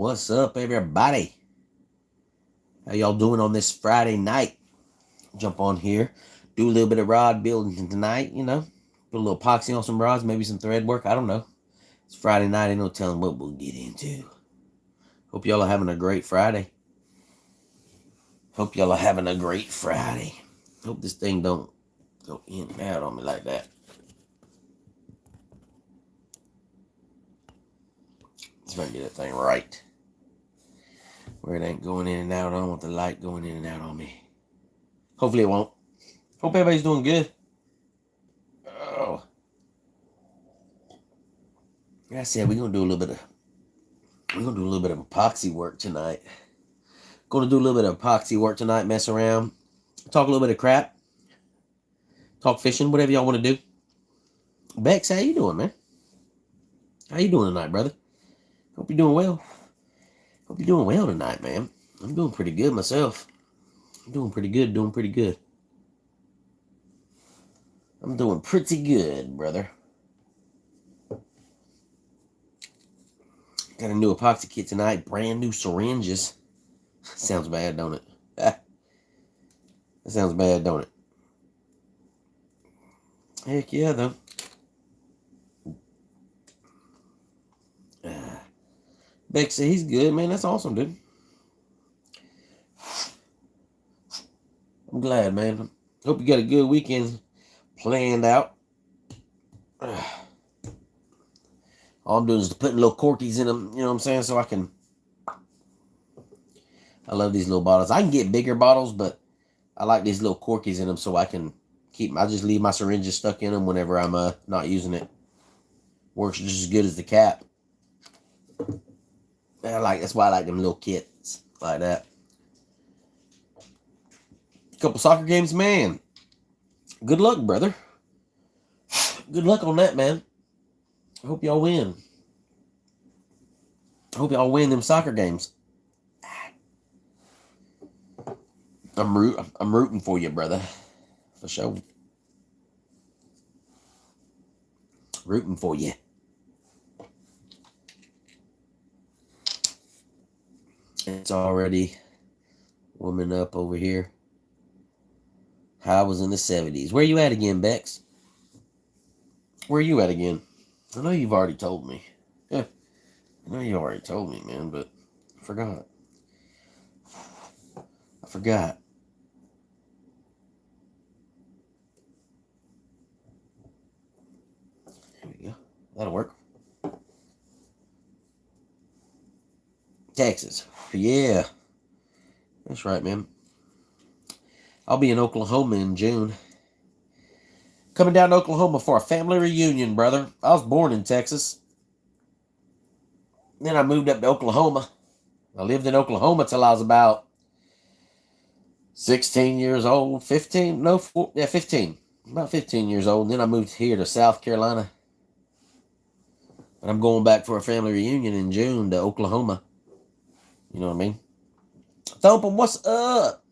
What's up, everybody? How y'all doing on this Friday night? Jump on here, do a little bit of rod building tonight, put a little epoxy on some rods, maybe some thread work. I don't know. It's Friday night, ain't no telling what we'll get into. Hope y'all are having a great Friday. Hope this thing don't go in and out on me like that. Let's try to get that thing right. Where it ain't going in and out. I don't want the light going in and out on me. Hopefully it won't. Hope everybody's doing good. Oh. Like I said, we're gonna do a little bit of epoxy work tonight. Mess around, talk a little bit of crap, talk fishing, whatever y'all want to do. Bex, how you doing, man? How you doing tonight, brother? Hope you're doing well. Hope you're doing well tonight, man. I'm doing pretty good myself. I'm doing pretty good, I'm doing pretty good, brother. Got a new epoxy kit tonight. Brand new syringes. Sounds bad, don't it? That sounds bad, don't it? Heck yeah, though. Beck said he's good, man. That's awesome, dude. I'm glad, man. Hope you got a good weekend planned out. All I'm doing is putting little corkies in them, you know what I'm saying? So I love these little bottles. I can get bigger bottles, but I like these little corkies in them so I can I just leave my syringes stuck in them whenever I'm not using it. Works just as good as the cap. That's why I like them little kits like that. A couple soccer games, man. Good luck, brother. Good luck on that, man. I hope y'all win. I hope y'all win them soccer games. I'm rooting for you, brother. For sure. Rooting for you. It's already warming up over here. How I was in the 70s. Where you at again, Bex? Where you at again? I know you've already told me. Yeah, I know you already told me, man, but I forgot. There we go. That'll work. Texas. Yeah. That's right, man. I'll be in Oklahoma in June. Coming down to Oklahoma for a family reunion, brother. I was born in Texas. Then I moved up to Oklahoma. I lived in Oklahoma till I was about 16 years old. 15. About 15 years old. And then I moved here to South Carolina. And I'm going back for a family reunion in June to Oklahoma. You know what I mean? Thump 'em, what's up?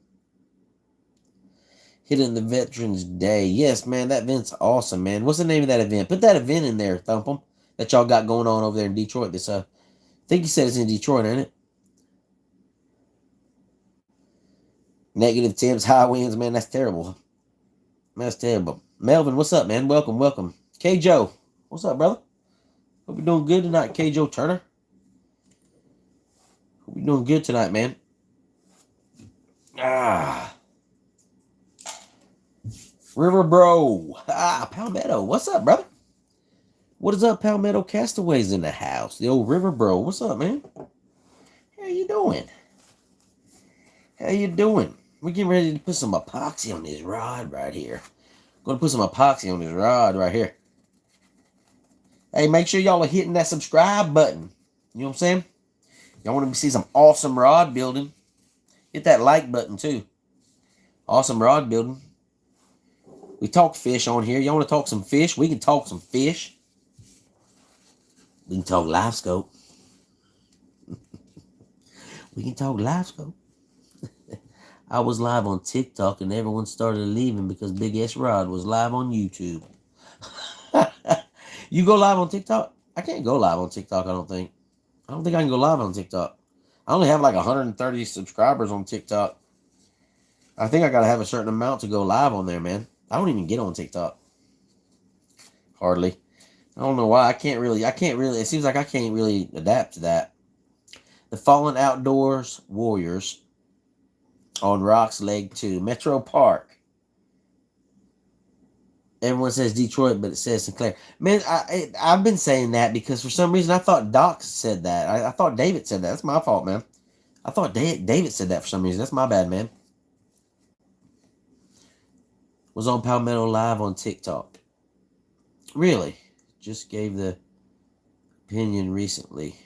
Hitting the Veterans Day. Yes, man, that event's awesome, man. What's the name of that event? Put that event in there, Thump 'em, that y'all got going on over there in Detroit. I think you said it's in Detroit, ain't it? Negative temps, high winds, man. That's terrible. That's terrible. Melvin, what's up, man? Welcome. K. Joe, what's up, brother? Hope you're doing good tonight, K. Joe Turner. Hope you're doing good tonight, man. River Bro. Palmetto. What's up, brother? What is up, Palmetto Castaways in the house? The old River Bro. What's up, man? How you doing? We're getting ready to put some epoxy on this rod right here. Gonna put some epoxy on this rod right here. Hey, make sure y'all are hitting that subscribe button. You know what I'm saying? Y'all want to see some awesome rod building? Hit that like button too. Awesome rod building. We talk fish on here. Y'all want to talk some fish? We can talk some fish. We can talk live scope. I was live on TikTok and everyone started leaving because BigSrod's was live on YouTube. You go live on TikTok? I can't go live on TikTok, I don't think. I don't think I can go live on TikTok. I only have like 130 subscribers on TikTok. I think I gotta have a certain amount to go live on there, man. I don't even get on TikTok. Hardly. I don't know why. I can't really, it seems like I can't really adapt to that. The Fallen Outdoors Warriors on Rocks Leg 2. Metro Park. Everyone says Detroit, but it says Sinclair. Man, I've been saying that because for some reason I thought Doc said that. I thought David said that. That's my fault, man. I thought David said that for some reason. That's my bad, man. Was on Palmetto Live on TikTok. Really? Just gave the opinion recently.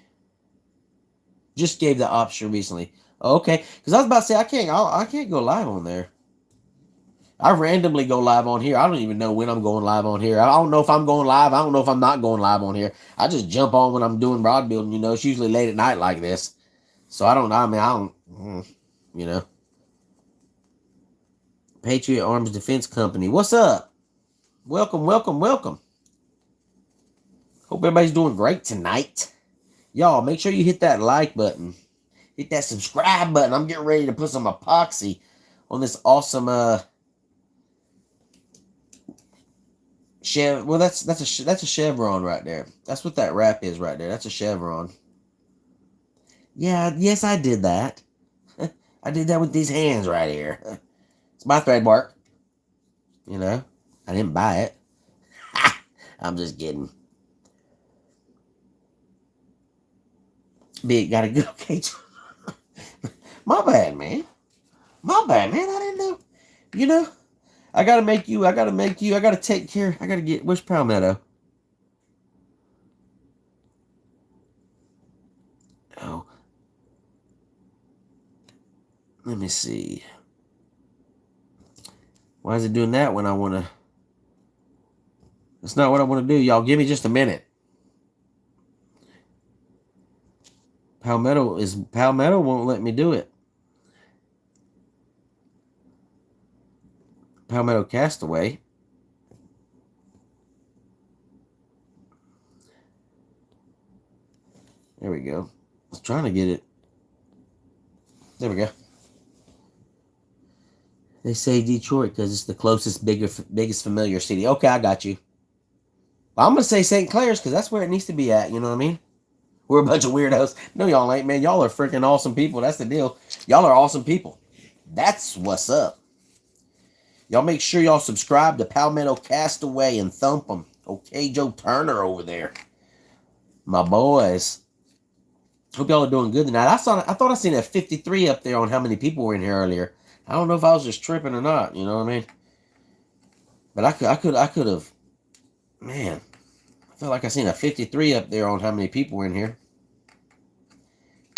Just gave the option recently. Okay, because I was about to say I can't go live on there. I randomly go live on here. I don't even know when I'm going live on here. I don't know if I'm going live. I don't know if I'm not going live on here. I just jump on when I'm doing rod building. You know, it's usually late at night like this. So I don't know. I mean, I don't, you know. Patriot Arms Defense Company. What's up? Welcome, welcome, welcome. Hope everybody's doing great tonight. Y'all, make sure you hit that like button. Hit that subscribe button. I'm getting ready to put some epoxy on this awesome well, that's a chevron right there. That's what that wrap is right there. That's a chevron. Yeah, yes, I did that. I did that with these hands right here. It's my thread mark. You know, I didn't buy it. I'm just kidding. Big got a good cage. My bad, man. My bad, man. I didn't know. You know, I gotta make you. I gotta take care. I gotta get. Where's Palmetto? Oh. Let me see. Why is it doing that when I want to? That's not what I want to do, y'all. Give me just a minute. Palmetto won't let me do it. Palmetto Castaway. There we go. I was trying to get it. There we go. They say Detroit because it's the closest, biggest familiar city. Okay, I got you. Well, I'm going to say St. Clair's because that's where it needs to be at. You know what I mean? We're a bunch of weirdos. No, y'all ain't, man. Y'all are freaking awesome people. That's the deal. Y'all are awesome people. That's what's up. Y'all make sure y'all subscribe to Palmetto Castaway and thump them. Okay, Joe Turner over there. My boys. Hope y'all are doing good tonight. I thought I seen a 53 up there on how many people were in here earlier. I don't know if I was just tripping or not. You know what I mean? But I could have. Man, I felt like I seen a 53 up there on how many people were in here.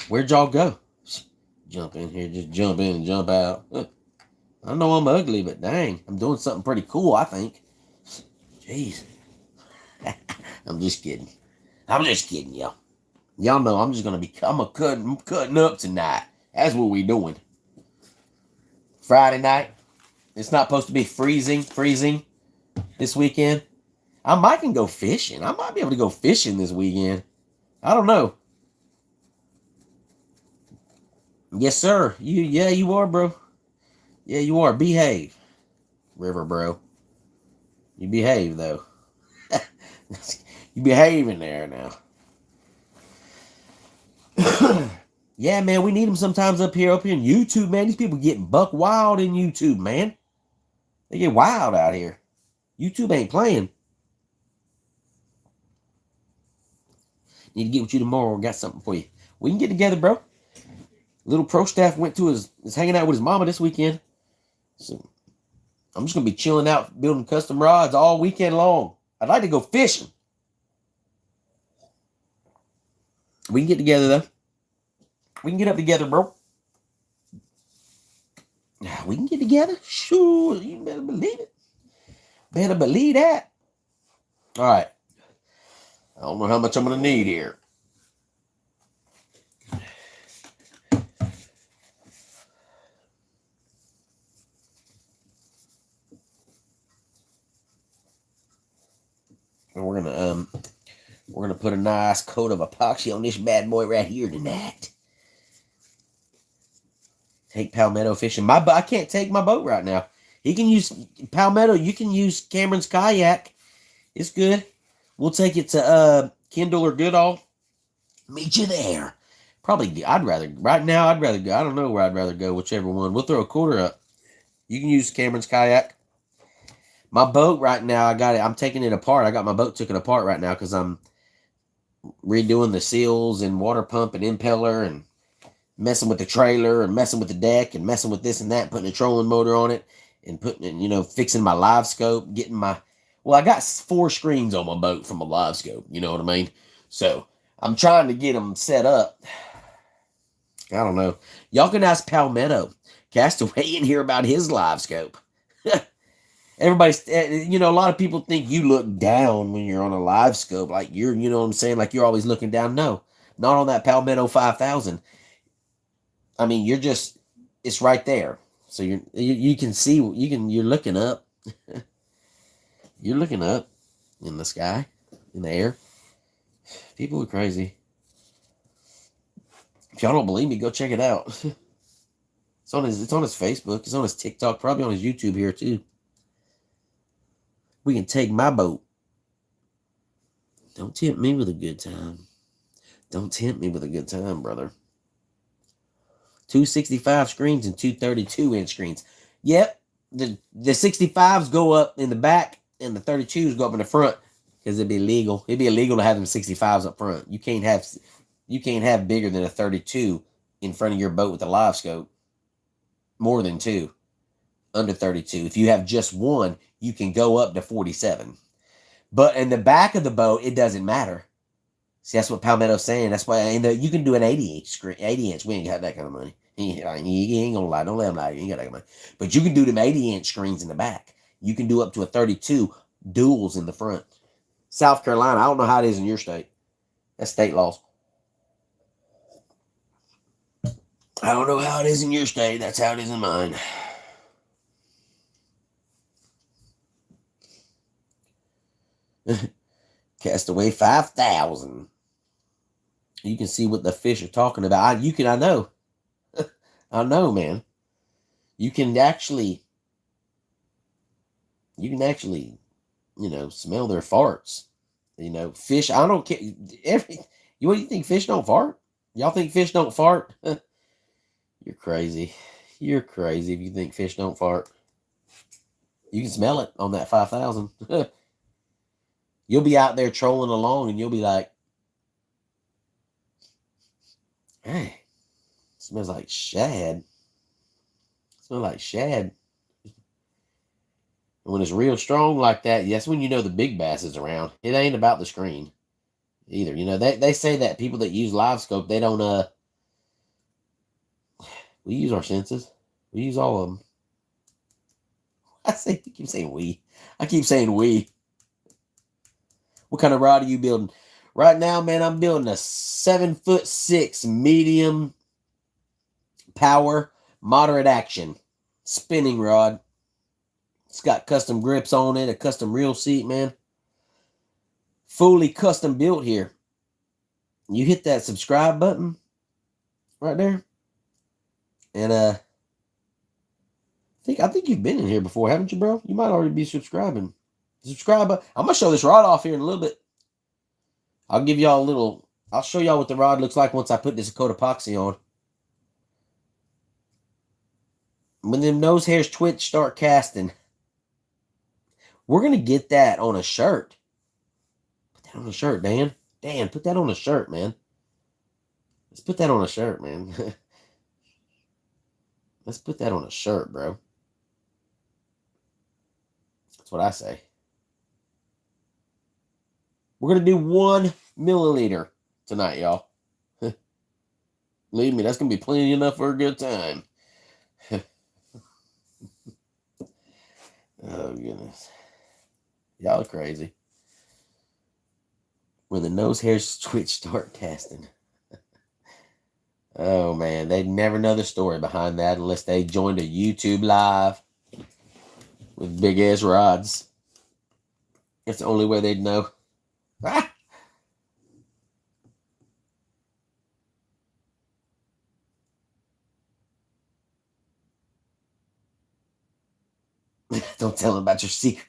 Where'd y'all go? Jump in here, just jump in and jump out. I know I'm ugly, but dang, I'm doing something pretty cool, I think. Jeez. I'm just kidding. I'm just kidding, y'all. Y'all know I'm just gonna be. I'm cutting up tonight. That's what we doing. Friday night. It's not supposed to be freezing this weekend. I might can go fishing. I might be able to go fishing this weekend. I don't know. Yes, sir. You are, bro. Yeah, you are. Behave, River, bro. You behave though. You behaving there now. Yeah, man, we need them sometimes up here in YouTube, man. These people get buck wild in YouTube, man. They get wild out here. YouTube ain't playing. Need to get with you tomorrow. Got something for you. We can get together, bro. Little pro staff is hanging out with his mama this weekend. So I'm just gonna be chilling out, building custom rods all weekend long. I'd like to go fishing. We can get together though. We can get up together, bro. We can get together. Sure, you better believe it. Better believe that. All right. I don't know how much I'm gonna need here. And we're gonna put a nice coat of epoxy on this bad boy right here tonight. Take Palmetto fishing. I can't take my boat right now. He can use Palmetto. You can use Cameron's kayak. It's good. We'll take it to Kendall or Goodall. Meet you there. Probably, right now, I'd rather go. I don't know where I'd rather go, whichever one. We'll throw a quarter up. You can use Cameron's kayak. My boat right now, I'm taking it apart. I got my boat taken apart right now because I'm redoing the seals and water pump and impeller and messing with the trailer and messing with the deck and messing with this and that, putting a trolling motor on it and putting it, fixing my live scope, I got 4 screens on my boat from a live scope, you know what I mean? So I'm trying to get them set up. I don't know. Y'all can ask Palmetto Castaway and hear about his live scope. Everybody's, a lot of people think you look down when you're on a live scope. Like you know what I'm saying? Like you're always looking down. No, not on that Palmetto 5000. I mean, it's right there. So you can see, you're looking up. You're looking up in the sky, in the air. People are crazy. If y'all don't believe me, go check it out. It's on his Facebook. It's on his TikTok. Probably on his YouTube here too. We can take my boat. Don't tempt me with a good time. Don't tempt me with a good time, brother. 265 screens and 232-inch screens. Yep, the 65s go up in the back and the 32s go up in the front because it'd be illegal. It'd be illegal to have them 65s up front. You can't have bigger than a 32 in front of your boat with a live scope. More than 2. Under 32. If you have just one, you can go up to 47. But in the back of the boat, it doesn't matter. See, that's what Palmetto's saying. That's why you can do an 80-inch screen. 80-inch. We ain't got that kind of money. He ain't gonna lie. Don't let him lie. You ain't got that kind of money. But you can do them 80-inch screens in the back. You can do up to a 32 duals in the front. South Carolina, I don't know how it is in your state. That's state laws. I don't know how it is in your state. That's how it is in mine. Castaway 5000. You can see what the fish are talking about. I know. I know, man. You can actually, smell their farts. Fish, I don't care. What do you think, fish don't fart? Y'all think fish don't fart? You're crazy. You're crazy if you think fish don't fart. You can smell it on that 5000. You'll be out there trolling along and you'll be like, hey, smells like shad. Smells like shad. And when it's real strong like that, that's when you know the big bass is around. It ain't about the screen either. They say that people that use live scope, they don't, we use our senses. We use all of them. I keep saying we. I keep saying we. What kind of rod are you building? Right now, man, I'm building a 7'6" medium power, moderate action spinning rod. It's got custom grips on it, a custom reel seat, man. Fully custom built here. You hit that subscribe button right there. And I think you've been in here before, haven't you, bro? You might already be subscribing. I'm going to show this rod off here in a little bit. I'll show y'all what the rod looks like once I put this coat epoxy on. When them nose hairs twitch, start casting. We're going to get that on a shirt. Put that on a shirt, Dan. Dan, put that on a shirt, man. Let's put that on a shirt, man. Let's put that on a shirt, bro. That's what I say. We're going to do 1 milliliter tonight, y'all. Believe me, that's going to be plenty enough for a good time. Oh, goodness. Y'all are crazy. When the nose hairs twitch, start casting. Oh, man. They'd never know the story behind that unless they joined a YouTube live with BigSrod's. That's the only way they'd know. Ah! Don't tell him about your secret.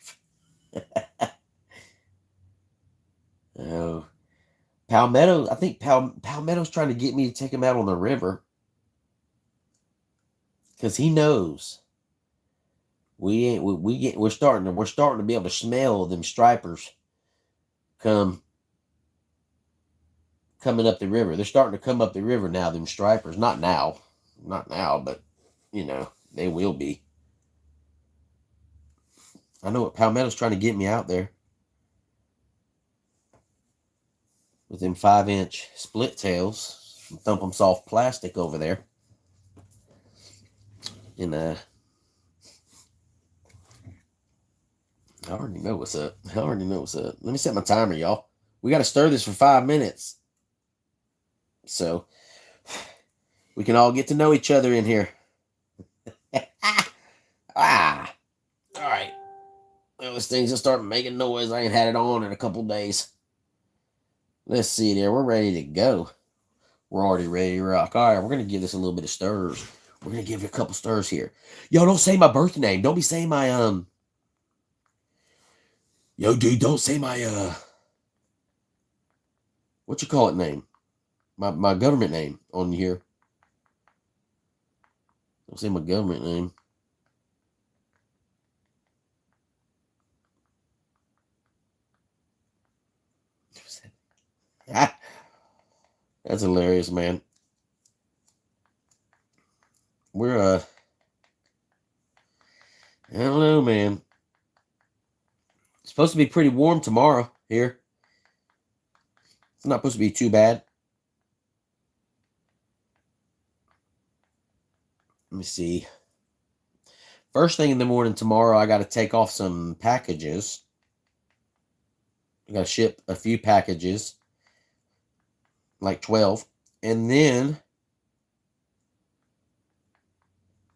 Oh, Palmetto. I think Palmetto's trying to get me to take him out on the river because he knows we're starting to be able to smell them stripers coming up the river. They're starting to come up the river now. Them stripers, not now, but they will be. I know what Palmetto's trying to get me out there with them 5-inch split tails, thump them soft plastic over there. And I already know what's up. Let me set my timer, y'all. We got to stir this for 5 minutes, so we can all get to know each other in here. All right. Well, this thing's gonna start making noise. I ain't had it on in a couple days. Let's see there. We're ready to go. We're already ready to rock. All right, we're gonna give this a little bit of stirs. We're gonna give you a couple stirs here. Yo, don't say my birth name. Don't be saying my Yo, dude, don't say my what you call it name? My government name on here. Don't say my government name. That's hilarious, man. We're I don't know, man. It's supposed to be pretty warm tomorrow here. It's not supposed to be too bad. Let me see. First thing in the morning tomorrow, I got to take off some packages. I got to ship a few packages, like 12. And then,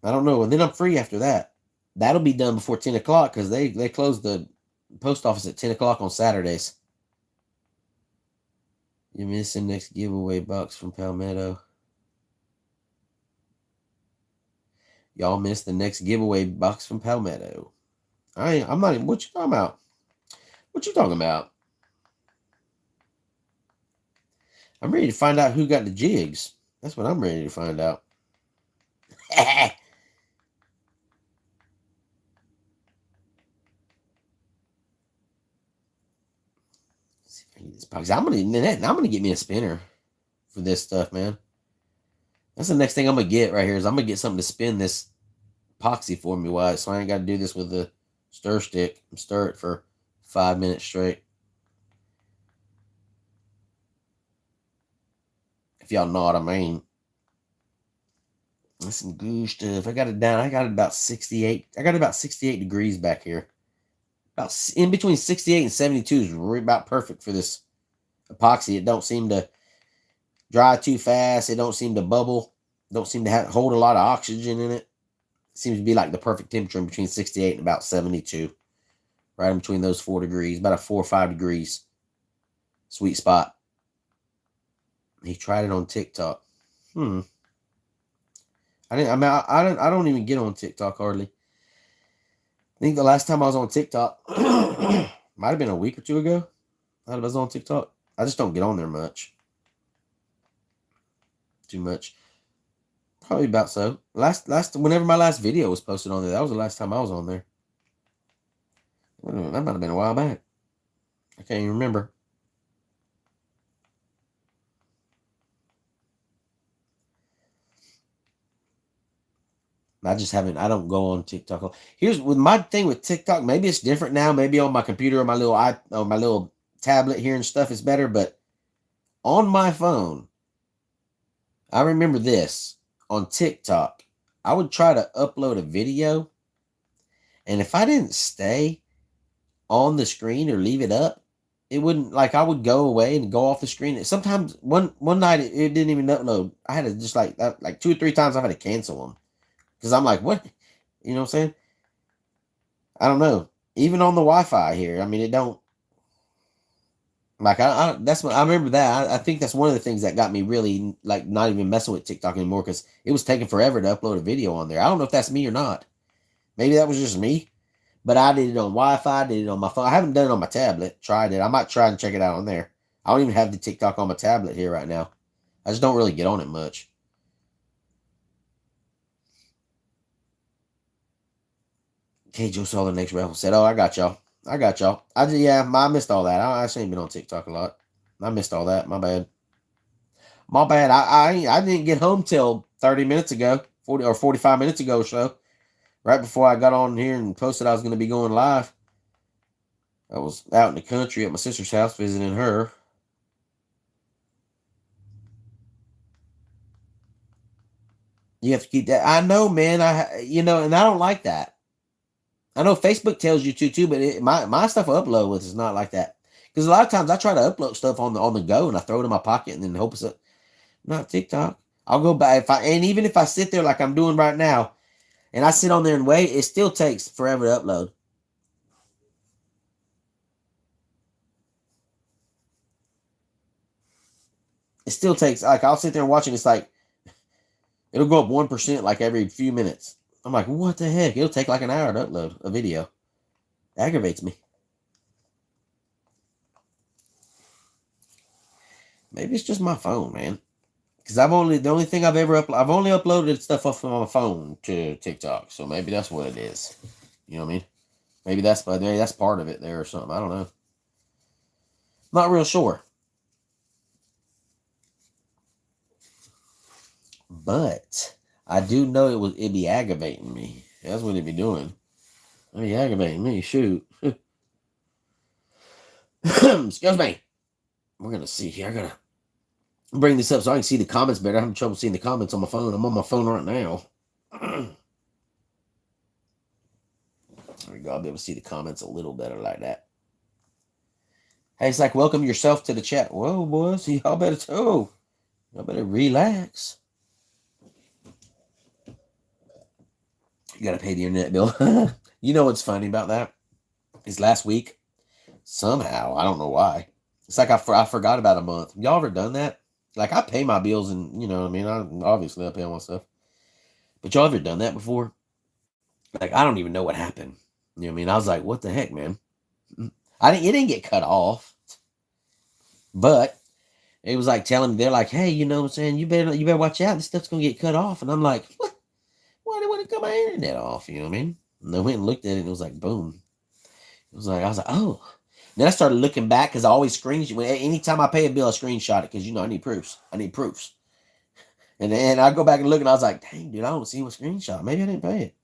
I don't know. And then I'm free after that. That'll be done before 10 o'clock because they close the post office at 10 o'clock on Saturdays. You're missing next giveaway box from Palmetto. Y'all missed the next giveaway box from Palmetto. I'm not even, what you talking about? What you talking about? I'm ready to find out who got the jigs. That's what I'm ready to find out. I'm gonna get me a spinner for this stuff, man. That's the next thing I'm gonna get right here. Is I'm gonna get something to spin this epoxy for me, so I ain't got to do this with the stir stick and stir it for 5 minutes straight. If y'all know what I mean. That's some good stuff. I got it down. I got it about 68. I got about 68 degrees back here. About in between 68 and 72 is about perfect for this epoxy. It don't seem to dry too fast. It don't seem to bubble. Don't seem to hold a lot of oxygen in it. Seems to be like the perfect temperature in between 68 and about 72. Right in between those 4 degrees. About a 4 or 5 degrees sweet spot. He tried it on TikTok. I don't even get on TikTok hardly. I think the last time I was on TikTok might have been a week or two ago. I was on TikTok. I just don't get on there much. Too much. Probably about so. Whenever my last video was posted on there, that was the last time I was on there. That might have been a while back. I can't even remember. I don't go on TikTok. Here's with my thing with TikTok. Maybe it's different now. Maybe on my computer or my little tablet here and stuff is better. But on my phone, I remember this on TikTok. I would try to upload a video, and if I didn't stay on the screen or leave it up, it wouldn't, like, I would go away and go off the screen. Sometimes one night it didn't even upload. I had to just like 2 or 3 times I've had to cancel them. Because I'm like, what? You know what I'm saying? I don't know. Even on the Wi-Fi here, I mean, it don't. Like, I remember that. I think that's one of the things that got me really, like, not even messing with TikTok anymore. Because it was taking forever to upload a video on there. I don't know if that's me or not. Maybe that was just me. But I did it on Wi-Fi, did it on my phone. I haven't done it on my tablet. Tried it. I might try and check it out on there. I don't even have the TikTok on my tablet here right now. I just don't really get on it much. Okay, Joe saw the next raffle. Said, "Oh, I got y'all. I got y'all. I missed all that. I ain't been on TikTok a lot. I missed all that. My bad. My bad. I didn't get home till 30 minutes ago, 40 or 45 minutes ago or so. Right before I got on here and posted I was going to be going live. I was out in the country at my sister's house visiting her. You have to keep that. I know, man. And I don't like that. I know Facebook tells you to too, but my stuff I upload with is not like that. Because a lot of times I try to upload stuff on the go and I throw it in my pocket and then hope it's not TikTok. I'll go back and even if I sit there like I'm doing right now, and I sit on there and wait, it still takes forever to upload. It still takes, like, I'll sit there and watch it. It's like it'll go up 1% like every few minutes. I'm like, what the heck? It'll take like an hour to upload a video. Aggravates me. Maybe it's just my phone, man. Because the only thing I've only uploaded stuff off of my phone to TikTok. So maybe that's what it is. You know what I mean? Maybe that's part of it there or something. I don't know. Not real sure. But I do know it'd be aggravating me. That's what it'd be doing. It'd be aggravating me. Shoot. Excuse me. We're gonna see here. I gotta bring this up so I can see the comments better. I'm having trouble seeing the comments on my phone. I'm on my phone right now. There we go. I'll be able to see the comments a little better like that. Hey, it's like, welcome yourself to the chat. Whoa, boys. Y'all better relax. You got to pay the internet bill. You know what's funny about that? Is last week, somehow, I don't know why. It's like I forgot about a month. Y'all ever done that? Like, I pay my bills and, you know what I mean? Obviously, I pay all my stuff. But y'all ever done that before? Like, I don't even know what happened. You know what I mean? I was like, what the heck, man? It didn't get cut off. But it was like telling me, they're like, hey, you know what I'm saying? You better watch out. This stuff's going to get cut off. And I'm like, what? Why do they want to cut my internet off? You know what I mean? And I went and looked at it and it was like, boom. I was like, oh. Then I started looking back because I always screenshot. Anytime I pay a bill, I screenshot it because, I need proofs. And then I go back and look and I was like, dang, dude, I don't see my screenshot. Maybe I didn't pay it.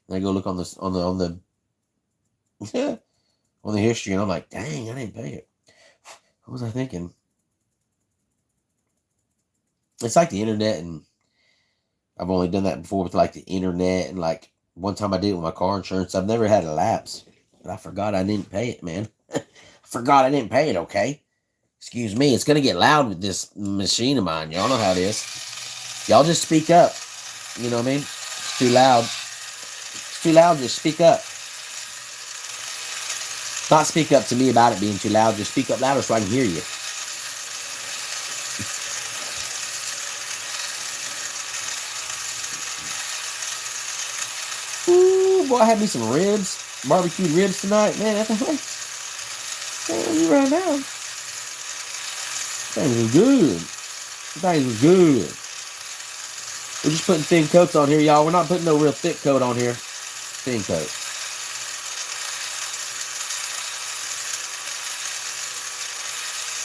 And I go look on the on the history and I'm like, dang, I didn't pay it. What was I thinking? It's like the internet, and I've only done that before with like the internet, and like one time I did it with my car insurance. I've never had a lapse, but I forgot I didn't pay it, man. I forgot I didn't pay it, okay? Excuse me, it's going to get loud with this machine of mine. Y'all know how it is. Y'all just speak up. You know what I mean? It's too loud. It's too loud, just speak up. Not speak up to me about it being too loud. Just speak up louder so I can hear you. Ooh, boy, I had me some ribs. Barbecued ribs tonight. Man, that's right now. Things was good. Things was good. We're just putting thin coats on here, y'all. We're not putting no real thick coat on here. Thin coat.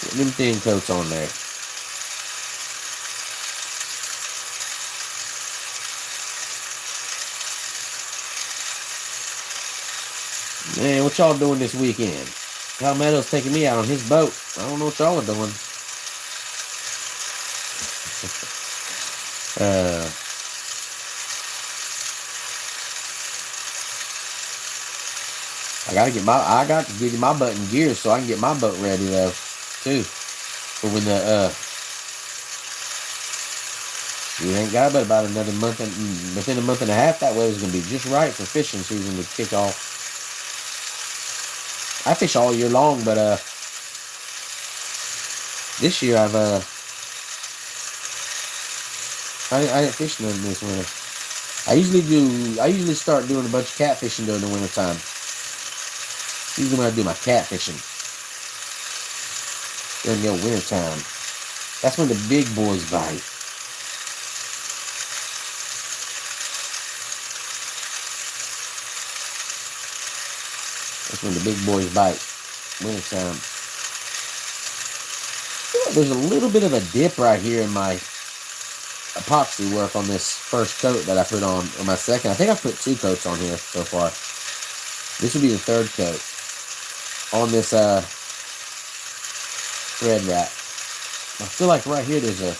Putting them thin coats on there. Man, what y'all doing this weekend? Cal Meadows taking me out on his boat. I don't know what y'all are doing. I got to get my butt in gear so I can get my boat ready though, too. For when you ain't got but about another month, and within a month and a half, that weather's gonna be just right for fishing season to kick off. I fish all year long, but this year I didn't fish none this winter. I usually start doing a bunch of catfishing during the wintertime. Usually when I do my catfishing. During the wintertime. That's when the big boys bite. That's when the big boys bite. Wintertime. There's a little bit of a dip right here in my epoxy work on this first coat that I put on, or my second. I think I've put 2 coats on here so far. This will be the 3rd coat on this thread wrap. I feel like right here there's a...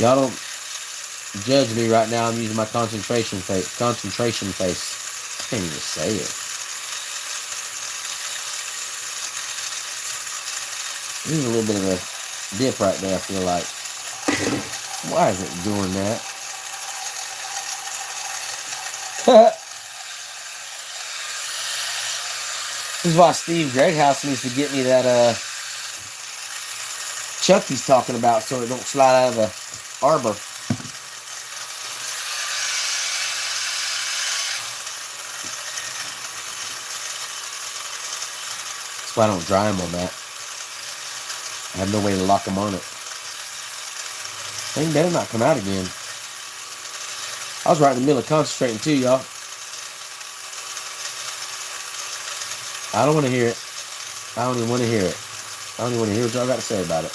Y'all don't judge me right now. I'm using my concentration face. I can't even say it. There's a little bit of a dip right there, I feel like. Why is it doing that? This is why Steve Greathouse needs to get me that chuck he's talking about so it don't slide out of the arbor. That's why I don't dry them on that. I have no way to lock them on it. Thing better not come out again. I was right in the middle of concentrating too, y'all. I don't want to hear it. I don't even want to hear it. I don't even want to hear what y'all got to say about it.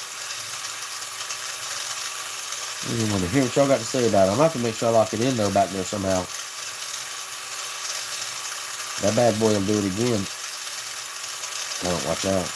I don't even want to hear what y'all got to say about it. I'm going to have to make sure I lock it in though back there somehow. That bad boy will do it again. Don't watch out.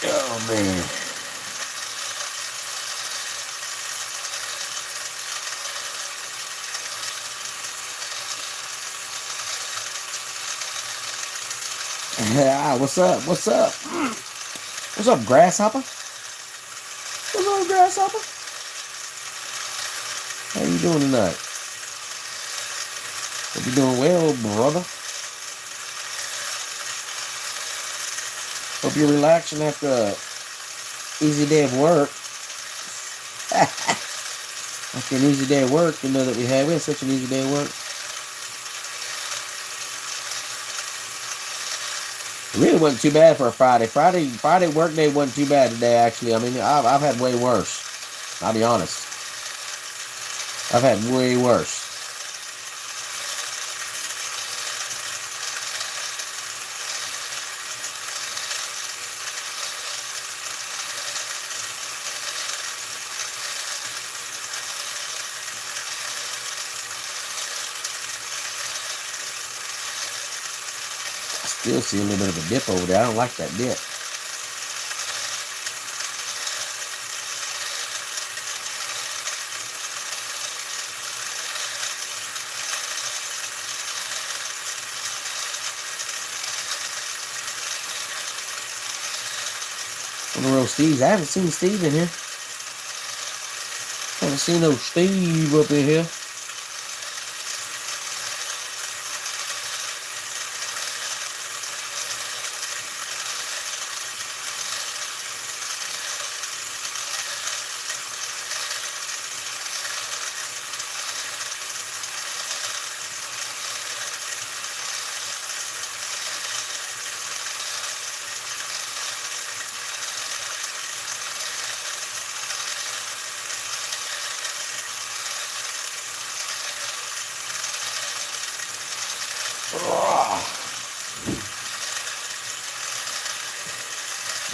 Oh man. What's up? What's up? What's up, grasshopper? What's up, grasshopper? How you doing tonight? Hope you're doing well, brother. Hope you're relaxing after a easy day of work. After an easy day of work, you know that we had such an easy day of work. It really wasn't too bad for a Friday. Friday work day wasn't too bad today, actually. I mean, I've had way worse. I'll be honest. I've had way worse. Still see a little bit of a dip over there. I don't like that dip. On the road, Steve. I haven't seen Steve in here. Haven't seen no Steve up in here.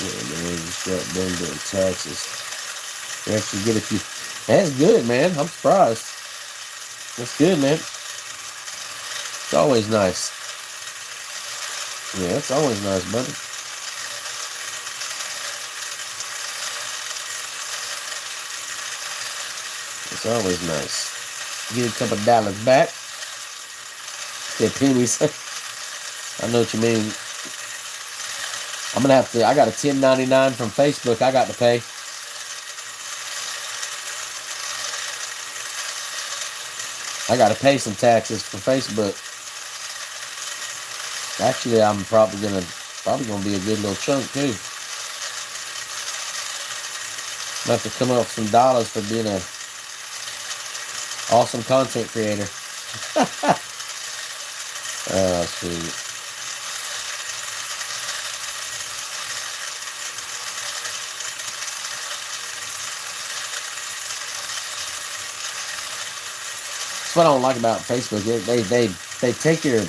Yeah, man, just got done doing taxes. You actually get a few. That's good, man. I'm surprised. That's good, man. It's always nice. Yeah, it's always nice, buddy. It's always nice. Get a couple dollars back. That pennies. I know what you mean. I'm gonna have to. I got a 1099 from Facebook. I got to pay. I got to pay some taxes for Facebook. Actually, I'm probably gonna be a good little chunk too. I'm gonna have to come up with some dollars for being a awesome content creator. Oh, sweet. That's what I don't like about Facebook. They take your,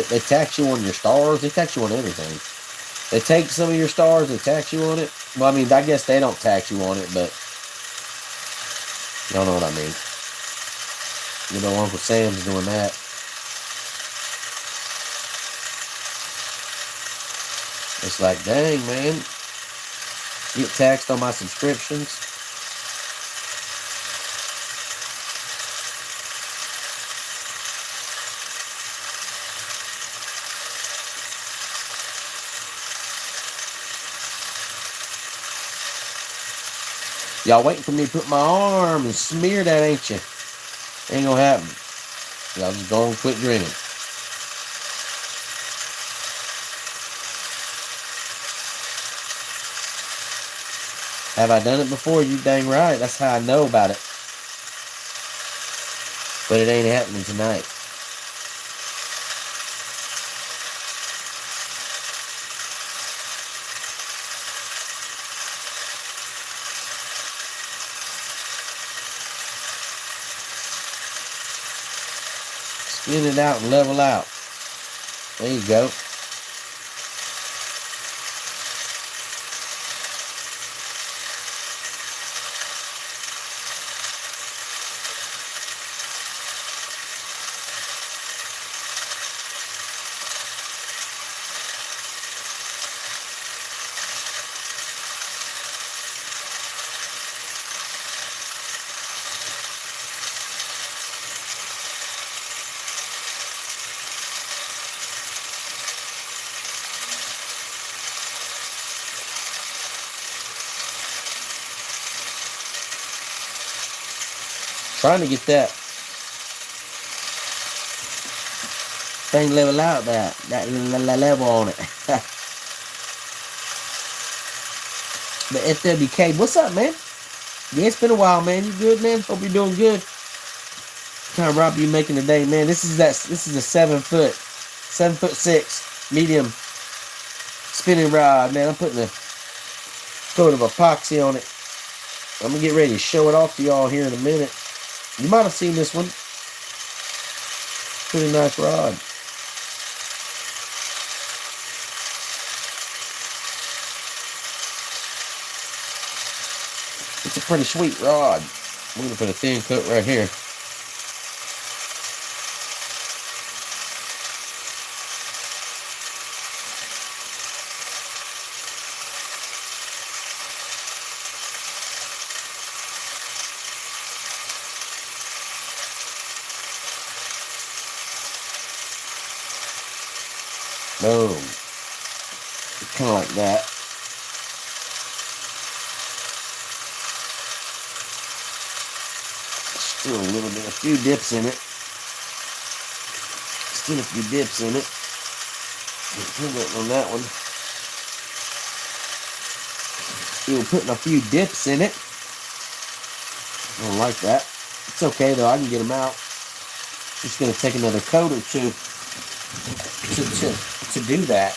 they tax you on your stars. They tax you on everything. They take some of your stars. They tax you on it. Well, I mean, I guess they don't tax you on it, but y'all know what I mean. You know, Uncle Sam's doing that. It's like, dang, man. Get taxed on my subscriptions. Y'all waiting for me to put my arm and smear that, ain't you? Ain't gonna happen. Y'all just go and quit drinking. Have I done it before? You dang right. That's how I know about it. But it ain't happening tonight. Spin it out and level out. There you go. Trying to get that thing level out, that level on it. The FWK, what's up, man? Yeah, it's been a while, man. You good, man? Hope you're doing good. What kind of rod are you making today, man? This is a 7'6" medium spinning rod, man. I'm putting a coat of epoxy on it. I'm gonna get ready to show it off to y'all here in a minute. You might have seen this one. Pretty nice rod. It's a pretty sweet rod. I'm gonna put a thin coat right here. Boom. Kind of like that. Still a little bit, a few dips in it. Still a few dips in it. On that one. Still putting a few dips in it. I don't like that. It's okay though, I can get them out. Just gonna take another coat or two to do that.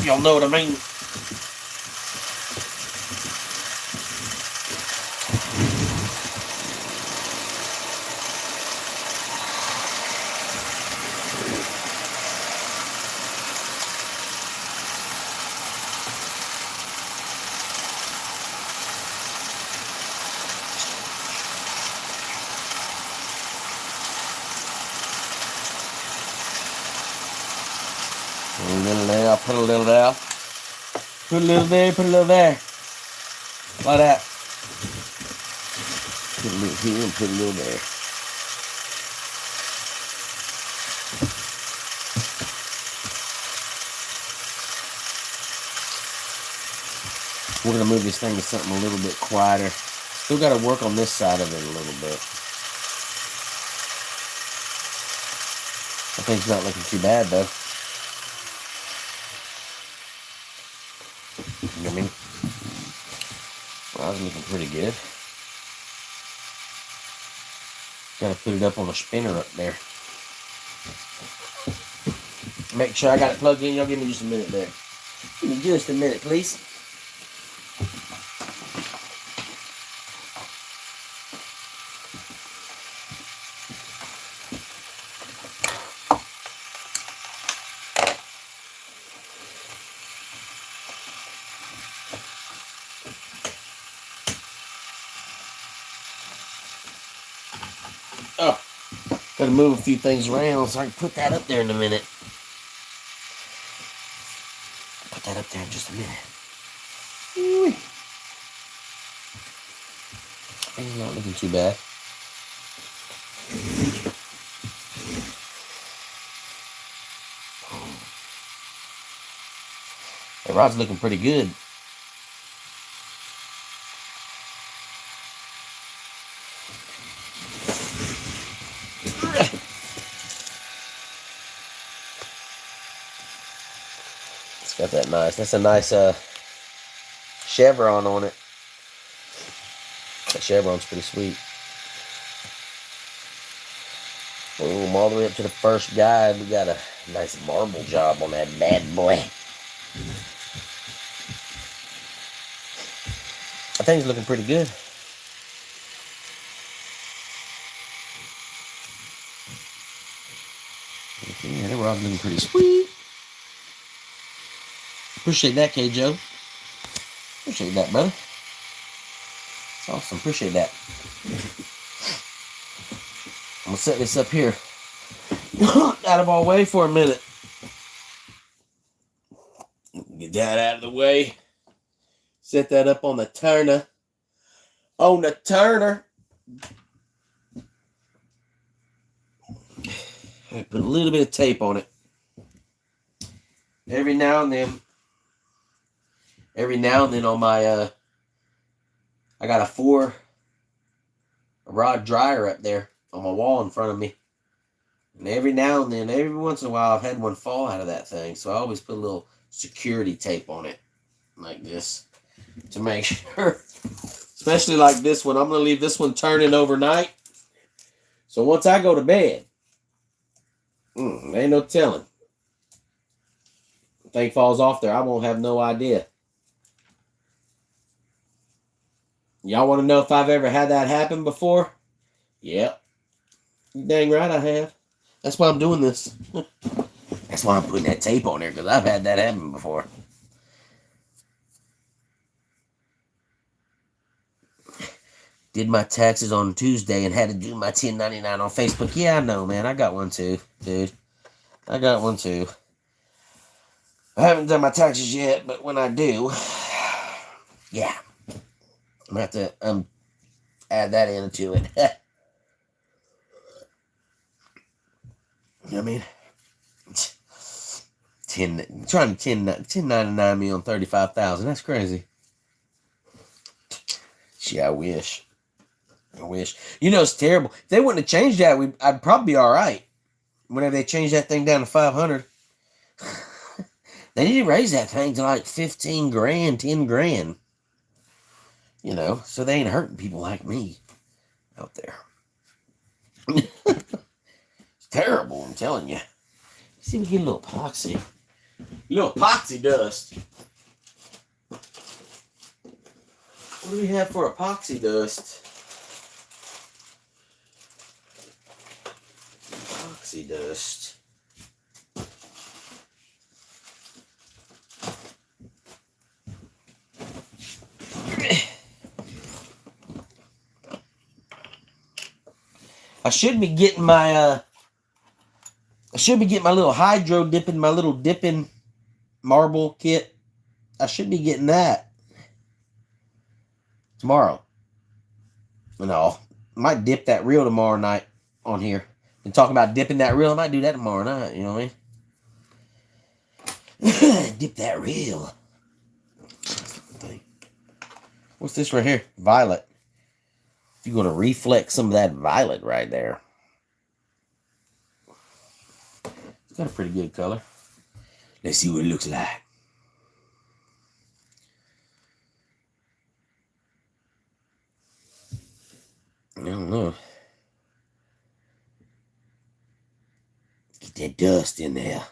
Y'all know what I mean. Put a little there, put a little there. Put a little there, put a little there. Like that. Put a little here and put a little there. We're going to move this thing to something a little bit quieter. Still got to work on this side of it a little bit. That thing's not looking too bad, though. You know what I mean? Well, I was looking pretty good. Got to put it up on a spinner up there. Make sure I got it plugged in. Y'all give me just a minute there. Give me just a minute, please. Oh, gotta move a few things around so I can put that up there in a minute. Put that up there in just a minute. Things not looking too bad. The rod's looking pretty good. It's got that nice. That's a nice chevron on it. That chevron's pretty sweet. Boom, all the way up to the first guide. We got a nice marble job on that bad boy. I think it's looking pretty good. Yeah, that rod's looking pretty sweet. Appreciate that, K-Joe. Appreciate that, brother. It's awesome. Appreciate that. I'm going to set this up here out of our way for a minute. Get that out of the way. Set that up on the turner. On the turner. Put a little bit of tape on it. Every now and then on my, I got a 4 rod dryer up there on my wall in front of me. And every now and then, every once in a while, I've had one fall out of that thing. So I always put a little security tape on it like this to make sure. Especially like this one. I'm going to leave this one turning overnight. So once I go to bed, ain't no telling. If the thing falls off there, I won't have no idea. Y'all want to know if I've ever had that happen before? Yep. You dang right I have. That's why I'm doing this. That's why I'm putting that tape on there, because I've had that happen before. Did my taxes on Tuesday and had to do my 1099 on Facebook. Yeah, I know, man. I got one too, dude. I got one too. I haven't done my taxes yet, but when I do, yeah. I'm going to have to add that into it. You know what I mean? 1099 me on 35,000. That's crazy. Gee, I wish. You know, it's terrible. If they wouldn't have changed that, I'd probably be all right. Whenever they changed that thing down to 500. They need to raise that thing to like 15 grand, 10 grand. You know, so they ain't hurting people like me out there. It's terrible, I'm telling you. See if we get a little epoxy. A little epoxy dust. What do we have for epoxy dust? Epoxy dust. I should be getting my little hydro dipping, my little dipping marble kit. I should be getting that tomorrow. And I might dip that reel tomorrow night on here. Been talking about dipping that reel. I might do that tomorrow night. You know what I mean? Dip that reel. What's this right here? Violet. You're going to reflect some of that violet right there. It's got a pretty good color. Let's see what it looks like. I don't know. Get that dust in there.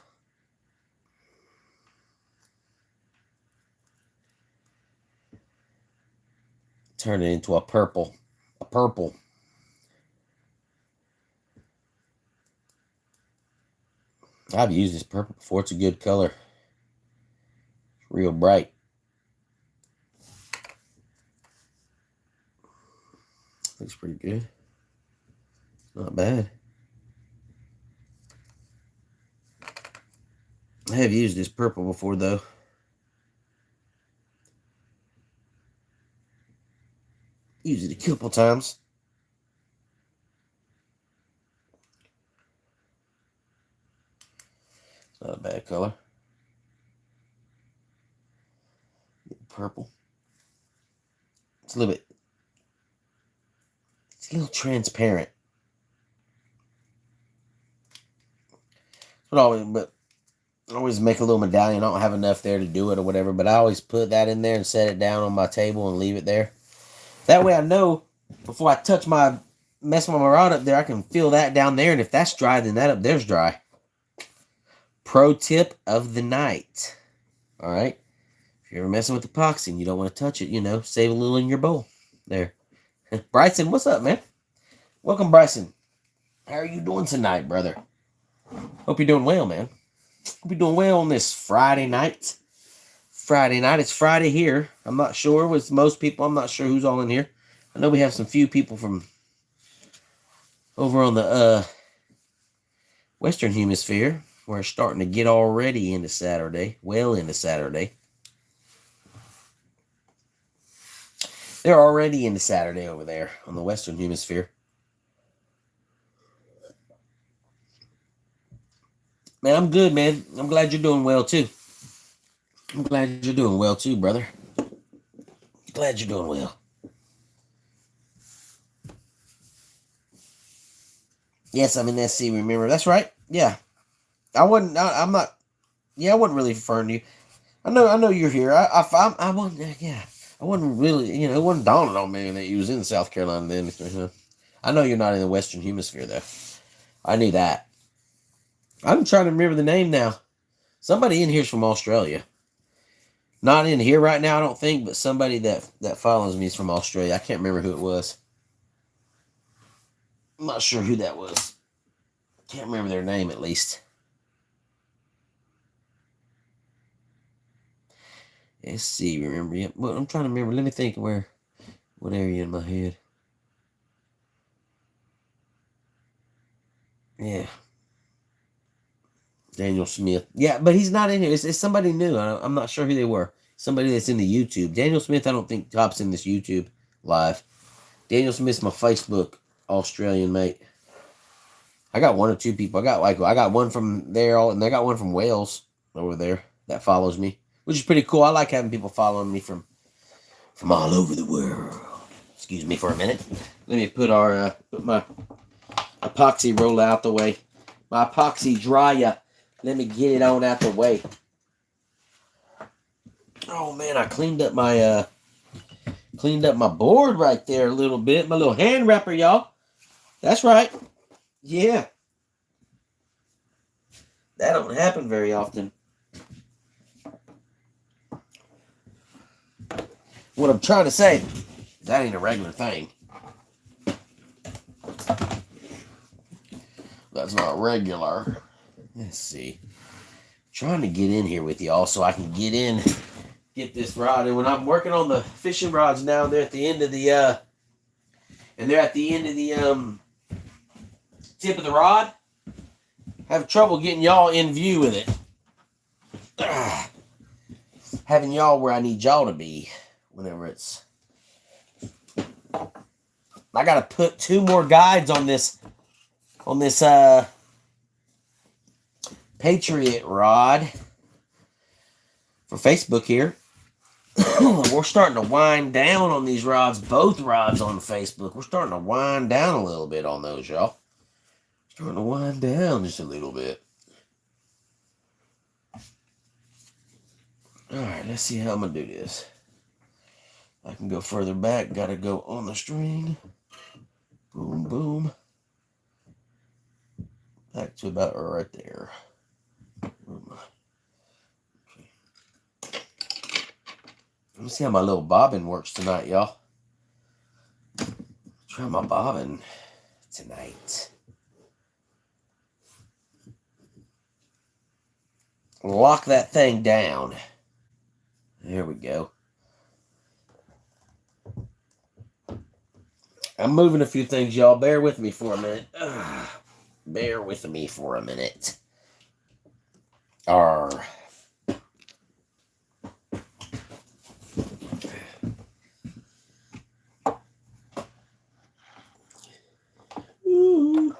Turn it into a purple. A purple. I've used this purple before. It's a good color. It's real bright. Looks pretty good. Not bad. I have used this purple before, though. Used it a couple times. It's not a bad color. Purple. It's a little bit. It's a little transparent. But I always make a little medallion. I don't have enough there to do it or whatever, but I always put that in there and set it down on my table and leave it there. That way I know before I touch mess with my rod up there, I can feel that down there, and if that's dry, then that up there's dry. Pro tip of the night. All right. If you're ever messing with epoxy and you don't want to touch it, you know, save a little in your bowl. There. Bryson, what's up, man? Welcome, Bryson. How are you doing tonight, brother? Hope you're doing well, man. Hope you're doing well on this Friday night. It's Friday here. I'm not sure with most people. I'm not sure who's all in here. I know we have some few people from over on the Western Hemisphere. We're starting to get already into Saturday. Well into Saturday. They're already into Saturday over there on the Western Hemisphere. Man, I'm good, man. I'm glad you're doing well, too. I'm glad you're doing well, too, brother. Glad you're doing well. Yes, I'm in SC, remember. That's right. Yeah. I wasn't really referring to you. I know you're here. I wasn't, yeah. I wasn't really, it wasn't dawning on me that you was in South Carolina then. I know you're not in the Western Hemisphere, though. I knew that. I'm trying to remember the name now. Somebody in here's from Australia. Not in here right now, I don't think, but somebody that follows me is from Australia. I can't remember who it was. I'm not sure who that was. Can't remember their name, at least. Let's see, remember. Yeah, well, I'm trying to remember. Let me think what area in my head. Yeah. Daniel Smith. Yeah, but he's not in here. It's somebody new. I'm not sure who they were. Somebody that's in the YouTube. Daniel Smith, I don't think hops in this YouTube live. Daniel Smith's my Facebook Australian mate. I got one or two people. I got one from there, and I got one from Wales over there that follows me, which is pretty cool. I like having people following me from all over the world. Excuse me for a minute. Let me put my epoxy roller out the way. My epoxy dryer. Let me get it on out the way. Oh man, I cleaned up my board right there a little bit. My little hand wrapper, y'all. That's right. Yeah. That don't happen very often. What I'm trying to say, that ain't a regular thing. That's not regular. Let's see. Trying to get in here with y'all so I can get this rod. And when I'm working on the fishing rods now, they're at the end of the tip of the rod. Have trouble getting y'all in view with it. Having y'all where I need y'all to be whenever it's. I gotta put 2 more guides on this on this Patriot rod for Facebook here. We're starting to wind down on these rods, both rods on Facebook. We're starting to wind down a little bit on those, y'all. Starting to wind down just a little bit. Alright, let's see how I'm going to do this. I can go further back. Got to go on the string. Boom, boom. Back to about right there. Okay. Let me see how my little bobbin works tonight, y'all. Try my bobbin tonight. Lock that thing down. There we go. I'm moving a few things, y'all. Bear with me for a minute. Bear with me for a minute. Arr. Ooh.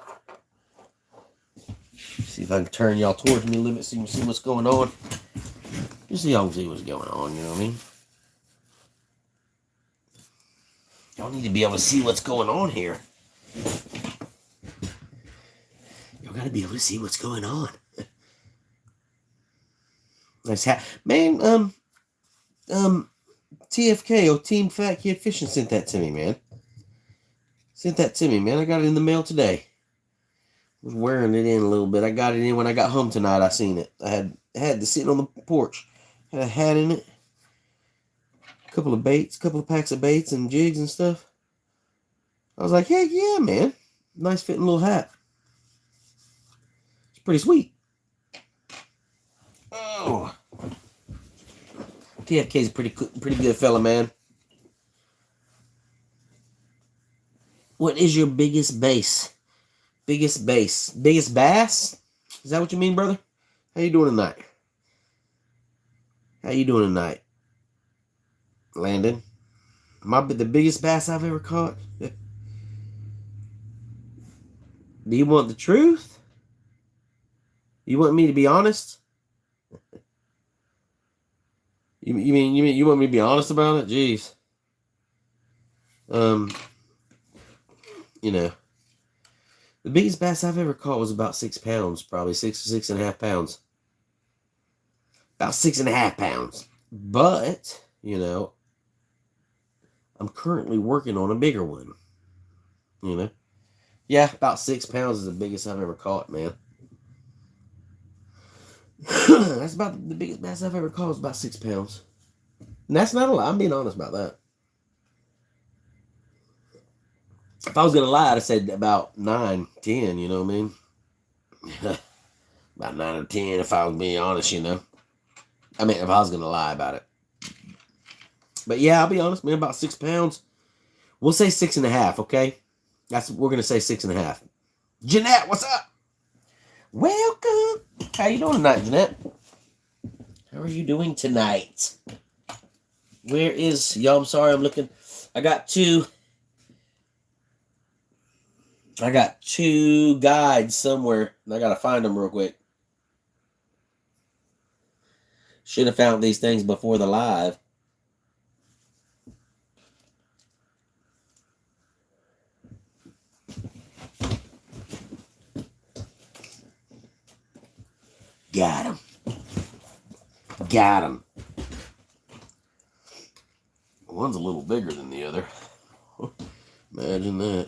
See if I can turn y'all towards me a little bit so you can see what's going on. Just so y'all can see what's going on, you know what I mean? Y'all need to be able to see what's going on here. Y'all gotta be able to see what's going on. Nice hat. Man, TFK, or Team Fat Kid Fishing, sent that to me, man. Sent that to me, man. I got it in the mail today. Was wearing it in a little bit. I got it in when I got home tonight. I seen it. I had it sitting on the porch. Had a hat in it. A couple of baits, a couple of packs of baits and jigs and stuff. I was like, heck yeah, man. Nice fitting little hat. It's pretty sweet. Oh. TFK's a pretty good fella, man. What is your biggest bass? Biggest bass? Biggest bass? Is that what you mean, brother? How you doing tonight? How you doing tonight, Landon? The biggest bass I've ever caught? Do you want the truth? You want me to be honest? You mean you want me to be honest about it? Jeez. You know, the biggest bass I've ever caught was about 6 pounds, probably 6 or 6.5 pounds. About 6.5 pounds. But, you know, I'm currently working on a bigger one. You know? Yeah, about 6 pounds is the biggest I've ever caught, man. That's about the biggest bass I've ever caught is about 6 pounds. And that's not a lie. I'm being honest about that. If I was going to lie, I'd have said about 9, 10, you know what I mean? About 9 or 10 if I was being honest, you know? I mean, if I was going to lie about it. But yeah, I'll be honest, man, about 6 pounds. We'll say 6.5, okay? We're going to say 6.5. Jeanette, what's up? Welcome. How you doing tonight, Jeanette? How are you doing tonight? Where is... Y'all, I'm sorry, I'm looking... I got two guides somewhere, and I gotta find them real quick. Should have found these things before the live. Got him. Got him. One's a little bigger than the other. Imagine that.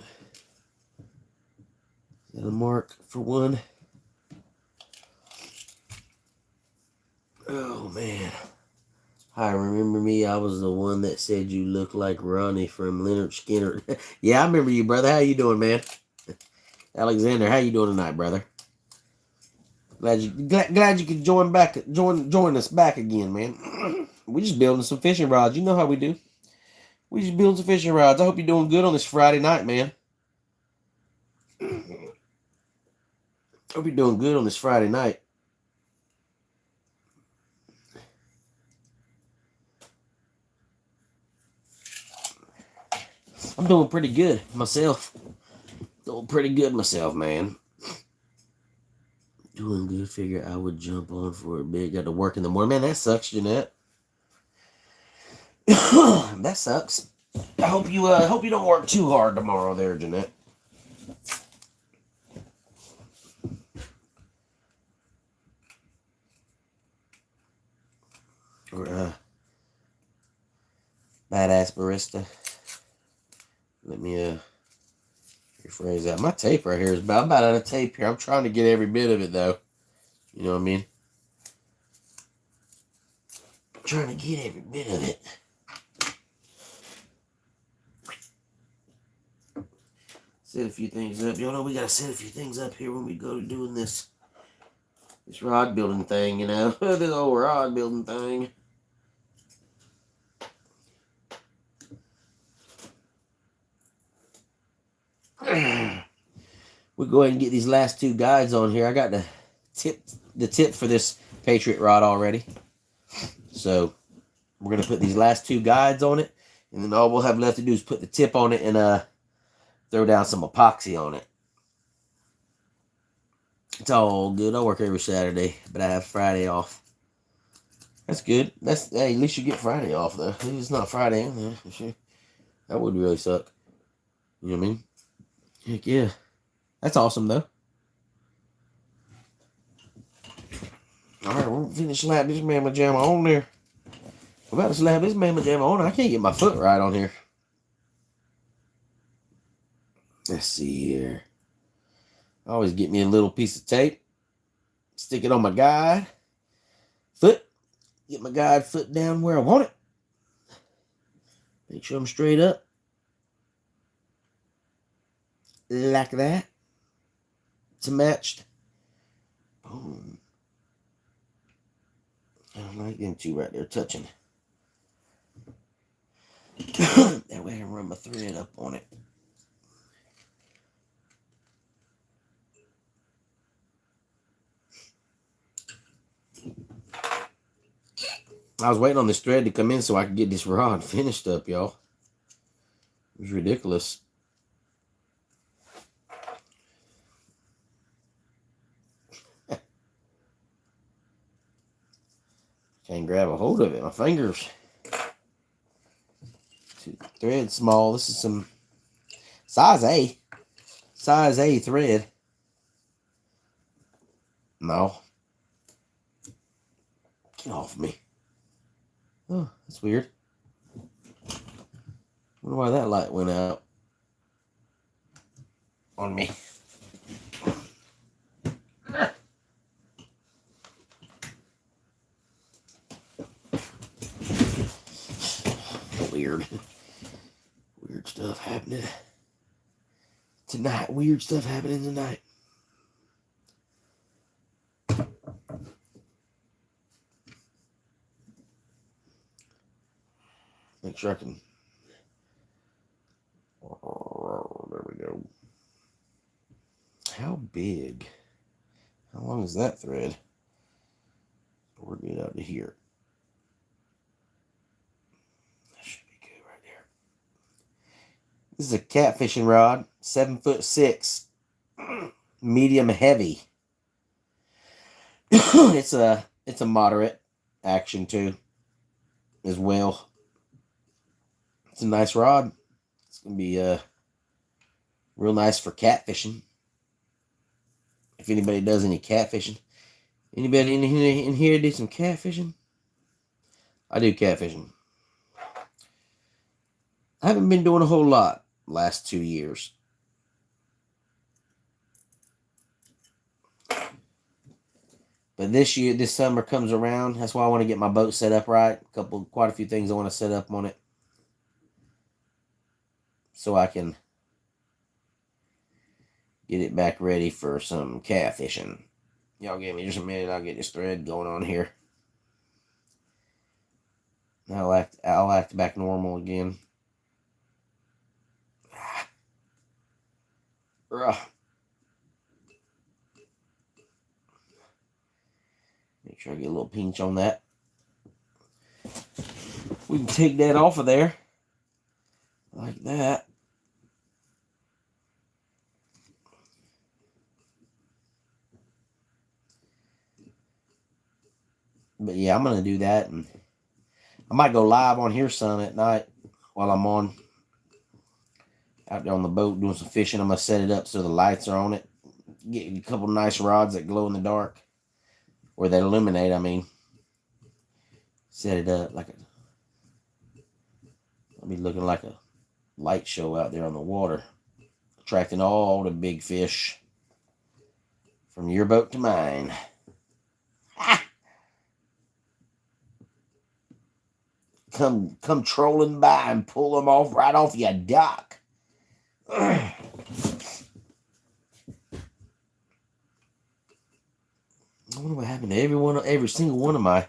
Is that a mark for one? Oh, man. Hi, remember me? I was the one that said you look like Ronnie from Leonard Skinner. Yeah, I remember you, brother. How you doing, man? Alexander, how you doing tonight, brother? Glad you could join us back again, man. We just building some fishing rods. You know how we do. We just building some fishing rods. I hope you're doing good on this Friday night, man. Hope you're doing good on this Friday night. I'm doing pretty good myself. Doing pretty good myself, man. Doing good. Figure I would jump on for a bit. Got to work in the morning. Man, that sucks, Jeanette. That sucks. I hope you don't work too hard tomorrow there, Jeanette. Or badass barista. Let me rephrase that. My tape right here is about out of tape here. I'm trying to get every bit of it though. You know what I mean? I'm trying to get every bit of it. Set a few things up. Y'all know we gotta set a few things up here when we go to doing this rod building thing, you know. This old rod building thing. We'll go ahead and get these last two guides on here. I got the tip for this Patriot rod already. So we're gonna put these last two guides on it, and then all we'll have left to do is put the tip on it and throw down some epoxy on it. It's all good. I work every Saturday, but I have Friday off. That's good. Hey, at least you get Friday off though. It's not Friday. That would really suck. You know what I mean? Heck yeah. That's awesome though. Alright, we're gonna finish slap this mamma jamma on there. We're about to slap this mamma jamma on. I can't get my foot right on here. Let's see here. I always get me a little piece of tape. Stick it on my guide foot. Get my guide foot down where I want it. Make sure I'm straight up. Like that. It's matched. Boom. I don't like them two right there touching. That way I can run my thread up on it. I was waiting on this thread to come in so I could get this rod finished up, y'all. It was ridiculous. Can't grab a hold of it. My fingers. Thread small. This is some size A. Size A thread. No. Get off me. Oh, that's weird. Wonder why that light went out on me. Weird. Weird stuff happening tonight. Weird stuff happening tonight. Make sure I can. Oh, there we go. How big? How long is that thread? We're good out to here. That should be good right there. This is a catfishing rod, 7'6", medium heavy. It's a moderate action too, as well. It's a nice rod. It's gonna be real nice for catfishing. If anybody does any catfishing, anybody in here do some catfishing? I do catfishing. I haven't been doing a whole lot last 2 years. But this summer comes around. That's why I want to get my boat set up right. Quite a few things I want to set up on it, so I can get it back ready for some catfishing. Y'all give me just a minute. I'll get this thread going on here. I'll act back normal again. Make sure I get a little pinch on that. We can take that off of there. Like that. But yeah, I'm going to do that. And I might go live on here some at night while I'm out there on the boat doing some fishing. I'm going to set it up so the lights are on it. Get a couple nice rods that glow in the dark. Or that illuminate, I mean. Set it up like I'll be looking like a light show out there on the water. Attracting all the big fish. From your boat to mine. Ha! Come trolling by and pull them off right off your dock. I wonder what happened to every single one of my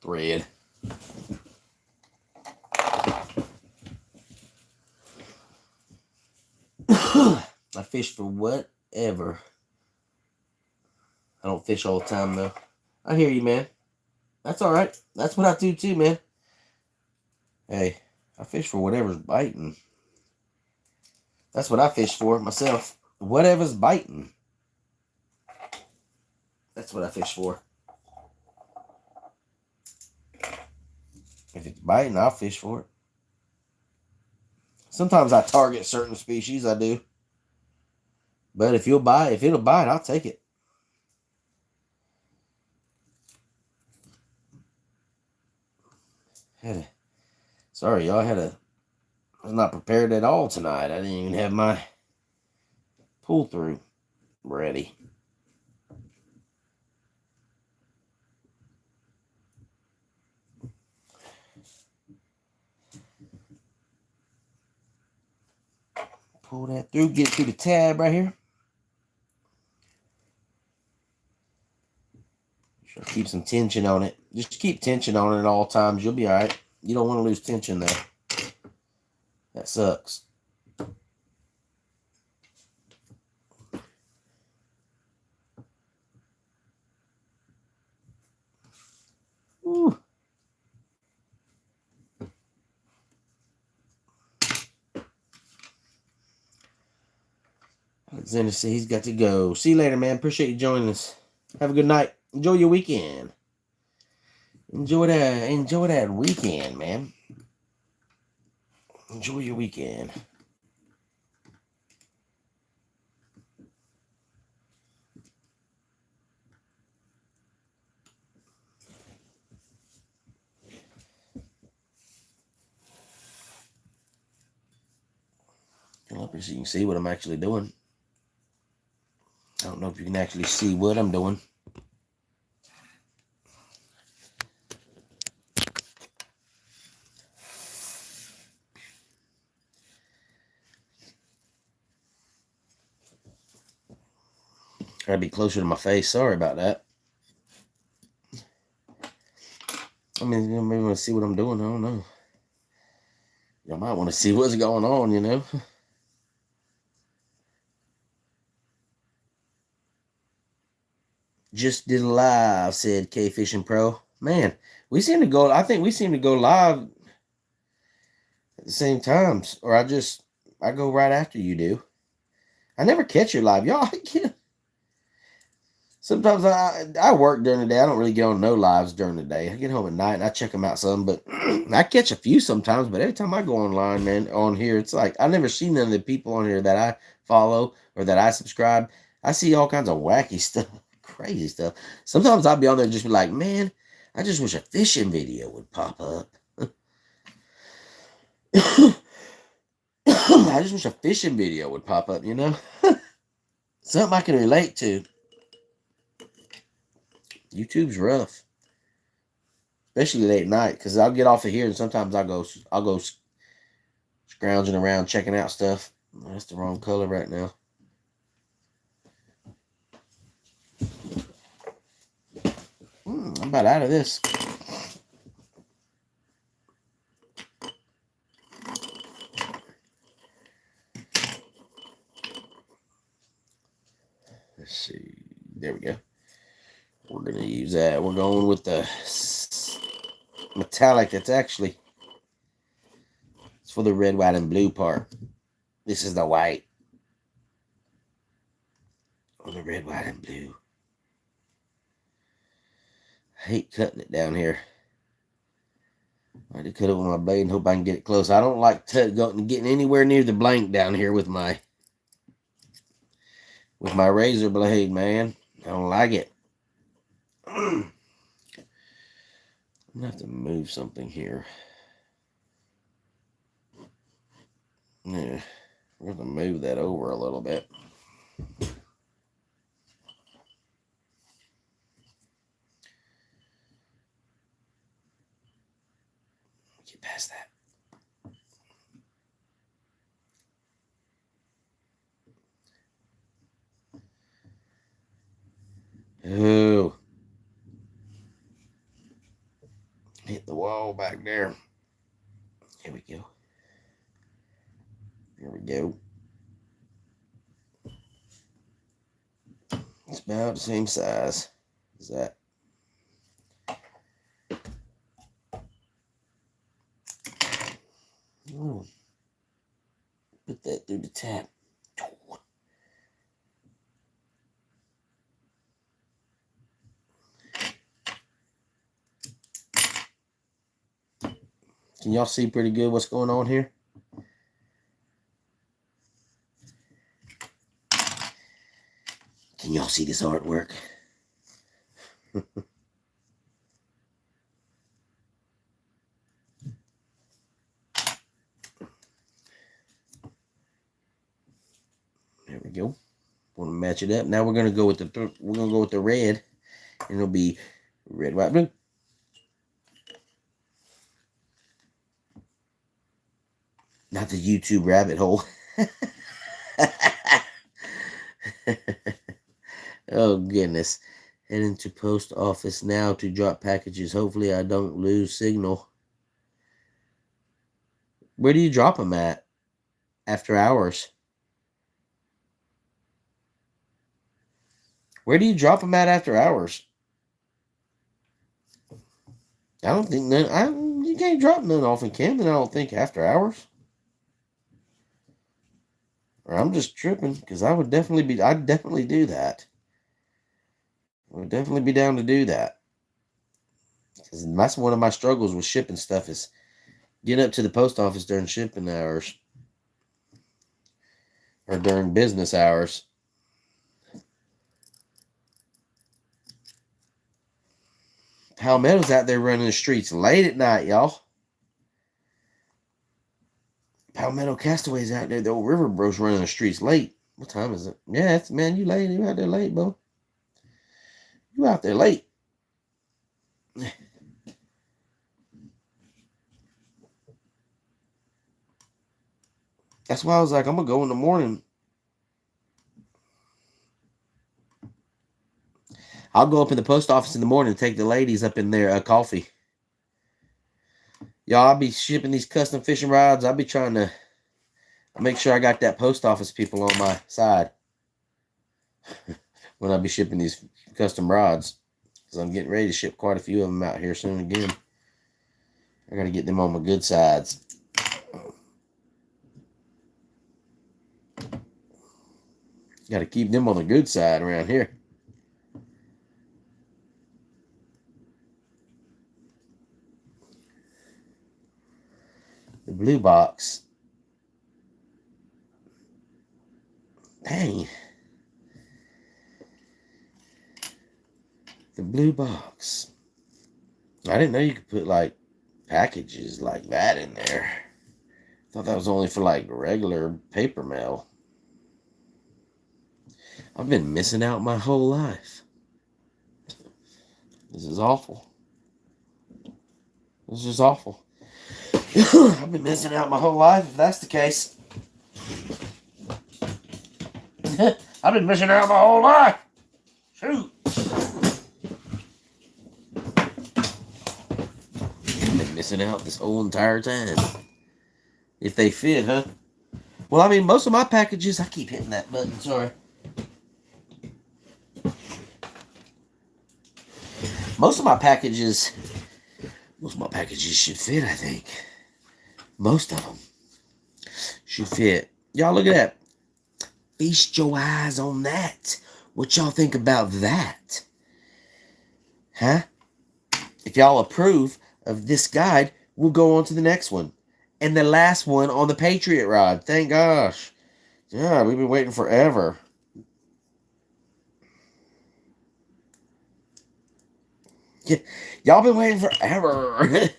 thread. I fish for whatever. I don't fish all the time though. I hear you, man. That's all right. That's what I do too, man. Hey, I fish for whatever's biting. That's what I fish for myself. Whatever's biting. That's what I fish for. If it's biting, I'll fish for it. Sometimes I target certain species, I do. But if it'll bite, I'll take it. Sorry, y'all. I was not prepared at all tonight. I didn't even have my pull through ready. Pull that through, get through the tab right here. Sure, keep some tension on it. Just keep tension on it at all times. You'll be all right. You don't want to lose tension there. That sucks. Woo. Alexander said he's got to go. See you later, man. Appreciate you joining us. Have a good night. Enjoy your weekend. Enjoy that weekend, man. Enjoy your weekend. Come up here so you can see what I'm actually doing. I don't know if you can actually see what I'm doing. Gotta be closer to my face. Sorry about that. I mean, you may want to see what I'm doing. I don't know. Y'all might want to see what's going on, you know. Just did a live, said K Fishing Pro. Man, I think we seem to go live at the same times. Or I go right after you do. I never catch your live. Y'all, sometimes I work during the day. I don't really get on no lives during the day. I get home at night and I check them out some, but I catch a few sometimes. But every time I go online, man, on here, it's like I never see none of the people on here that I follow or that I subscribe. I see all kinds of wacky stuff, crazy stuff. Sometimes I'll be on there and just be like, man, I just wish a fishing video would pop up. I just wish a fishing video would pop up, you know? Something I can relate to. YouTube's rough, especially late at night, because I'll get off of here and sometimes I'll go scrounging around checking out stuff. That's the wrong color right now. I'm about out of this. Let's see. There we go. We're going to use that. We're going with the metallic. It's for the red, white, and blue part. This is the white. on the red, white, and blue. I hate cutting it down here. I had to cut it with my blade and hope I can get it close. I don't like getting anywhere near the blank down here with my razor blade, man. I don't like it. I'm gonna have to move something here. Yeah, we're gonna move that over a little bit. Get past that. Oh, hit the wall back there. Here we go. Here we go. It's about the same size as that. Ooh. Put that through the tap. Can y'all see pretty good what's going on here? Can y'all see this artwork? There we go. Want to match it up. Now we're gonna go with the red, and it'll be red, white, blue. Not the YouTube rabbit hole. Oh, goodness. Heading to post office now to drop packages. Hopefully I don't lose signal. Where do you drop them at? After hours? Where do you drop them at after hours? I don't think none. You can't drop none off in Camden, I don't think, after hours. Or I'm just tripping, because I'd definitely do that. I would definitely be down to do that. Because that's one of my struggles with shipping stuff is get up to the post office during shipping hours. Or during business hours. Palmetto's out there running the streets late at night, y'all. Palmetto Castaways out there. The old River Bros running the streets late. What time is it? Yeah, man, you late. You out there late, bro. You out there late. That's why I was like, I'm going to go in the morning. I'll go up in the post office in the morning and take the ladies up in there coffee. Y'all, I'll be shipping these custom fishing rods. I'll be trying to make sure I got that post office people on my side when I be shipping these custom rods. Because I'm getting ready to ship quite a few of them out here soon again. I got to get them on my good sides. Got to keep them on the good side around here. The blue box. Dang. The blue box. I didn't know you could put like packages like that in there. I thought that was only for like regular paper mail. I've been missing out my whole life. This is awful. This is awful. I've been missing out my whole life if that's the case. I've been missing out my whole life. Shoot. I've been missing out this whole entire time. If they fit, huh? Well, I mean, most of my packages, I keep hitting that button, sorry. Most of my packages should fit, I think. Most of them should fit. Y'all, look at that. Feast your eyes on that. What y'all think about that? Huh? If y'all approve of this guide, we'll go on to the next one. And the last one on the Patriot rod. Thank gosh. Yeah, we've been waiting forever. Yeah, y'all been waiting forever.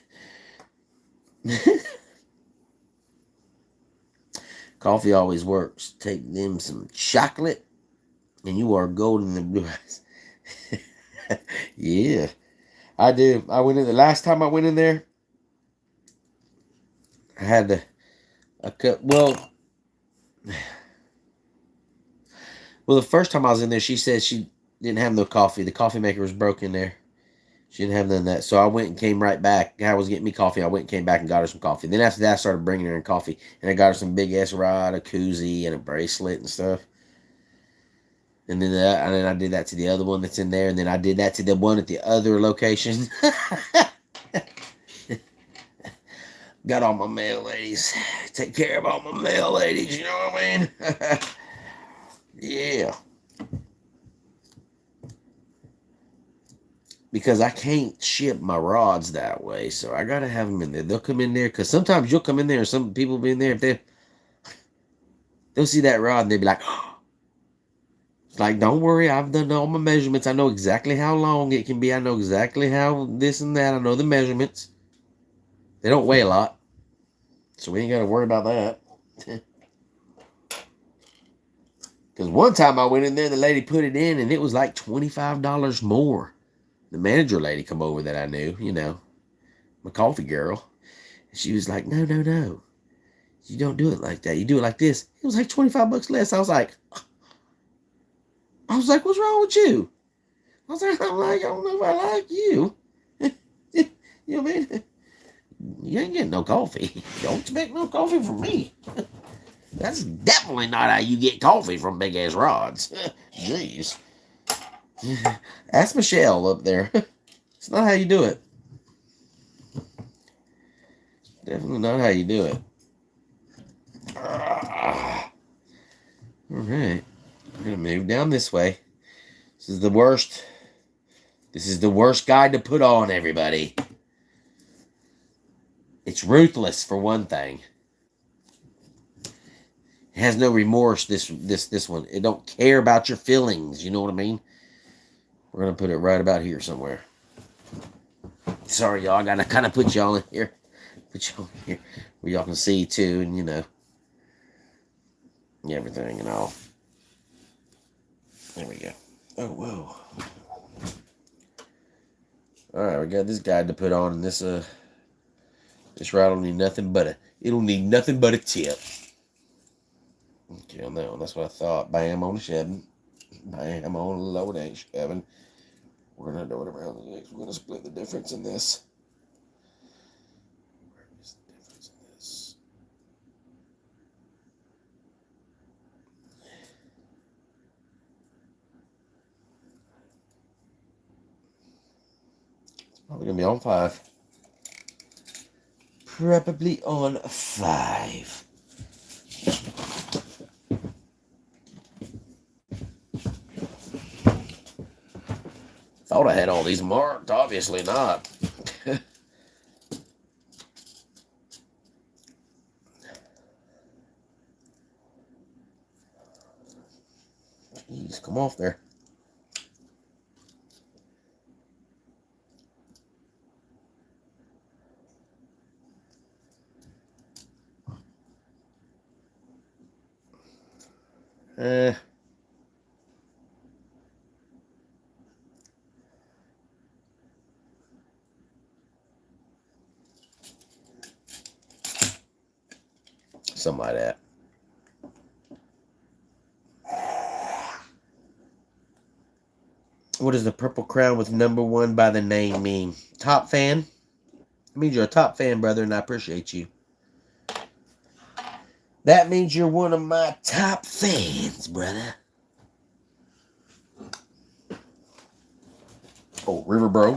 Coffee always works. Take them some chocolate, and you are golden in blue eyes. Yeah, I do. I went in the last time I went in there. I had a cup. Well, the first time I was in there, she said she didn't have no coffee. The coffee maker was broken there. She didn't have none of that. So I went and came right back. Guy was getting me coffee. I went and came back and got her some coffee. Then after that, I started bringing her in coffee. And I got her some big ass rod, a koozie, and a bracelet and stuff. And then I did that to the other one that's in there. And then I did that to the one at the other location. Got all my mail ladies. Take care of all my mail ladies. You know what I mean? Yeah. Because I can't ship my rods that way, so I gotta have them in there. They'll come in there, because sometimes you'll come in there and some people will be in there, if they'll see that rod and they'll be like, oh. It's like, don't worry, I've done all my measurements. I know exactly how long it can be. I know exactly how this and that. I know the measurements. They don't weigh a lot, so we ain't gotta worry about that. Because one time I went in there, the lady put it in, and it was like $25 more. The manager lady come over that I knew, you know, my coffee girl. She was like, no. You don't do it like that. You do it like this. It was like $25 less. I was like, what's wrong with you? I don't know if I like you. You know what I mean? You ain't getting no coffee. Don't expect no coffee from me. That's definitely not how you get coffee from big ass rods. Jeez. Ask Michelle up there. It's not how you do it. Definitely not how you do it. All right. We're going to move down this way. This is the worst. This is the worst guide to put on, everybody. It's ruthless, for one thing. It has no remorse, this one. It don't care about your feelings, you know what I mean? We're going to put it right about here somewhere. Sorry, y'all. I got to kind of put y'all in here. Put y'all in here where y'all can see, too, and, you know, everything and all. There we go. Oh, whoa. All right, we got this guide to put on, and this rod will need nothing but a tip. Okay, on that one, that's what I thought. Bam on the shoving. Bam on the lower dang shoving. We're going to do it around the legs. We're going to split the difference in this. Where is the difference in this? It's probably going to be on 5. Probably on 5. Thought I had all these marked. Obviously not. Jeez, come off there. Something like that. What does the purple crown with number 1 by the name mean? Top fan? It means you're a top fan, brother, and I appreciate you. That means you're one of my top fans, brother. Oh, River Bro.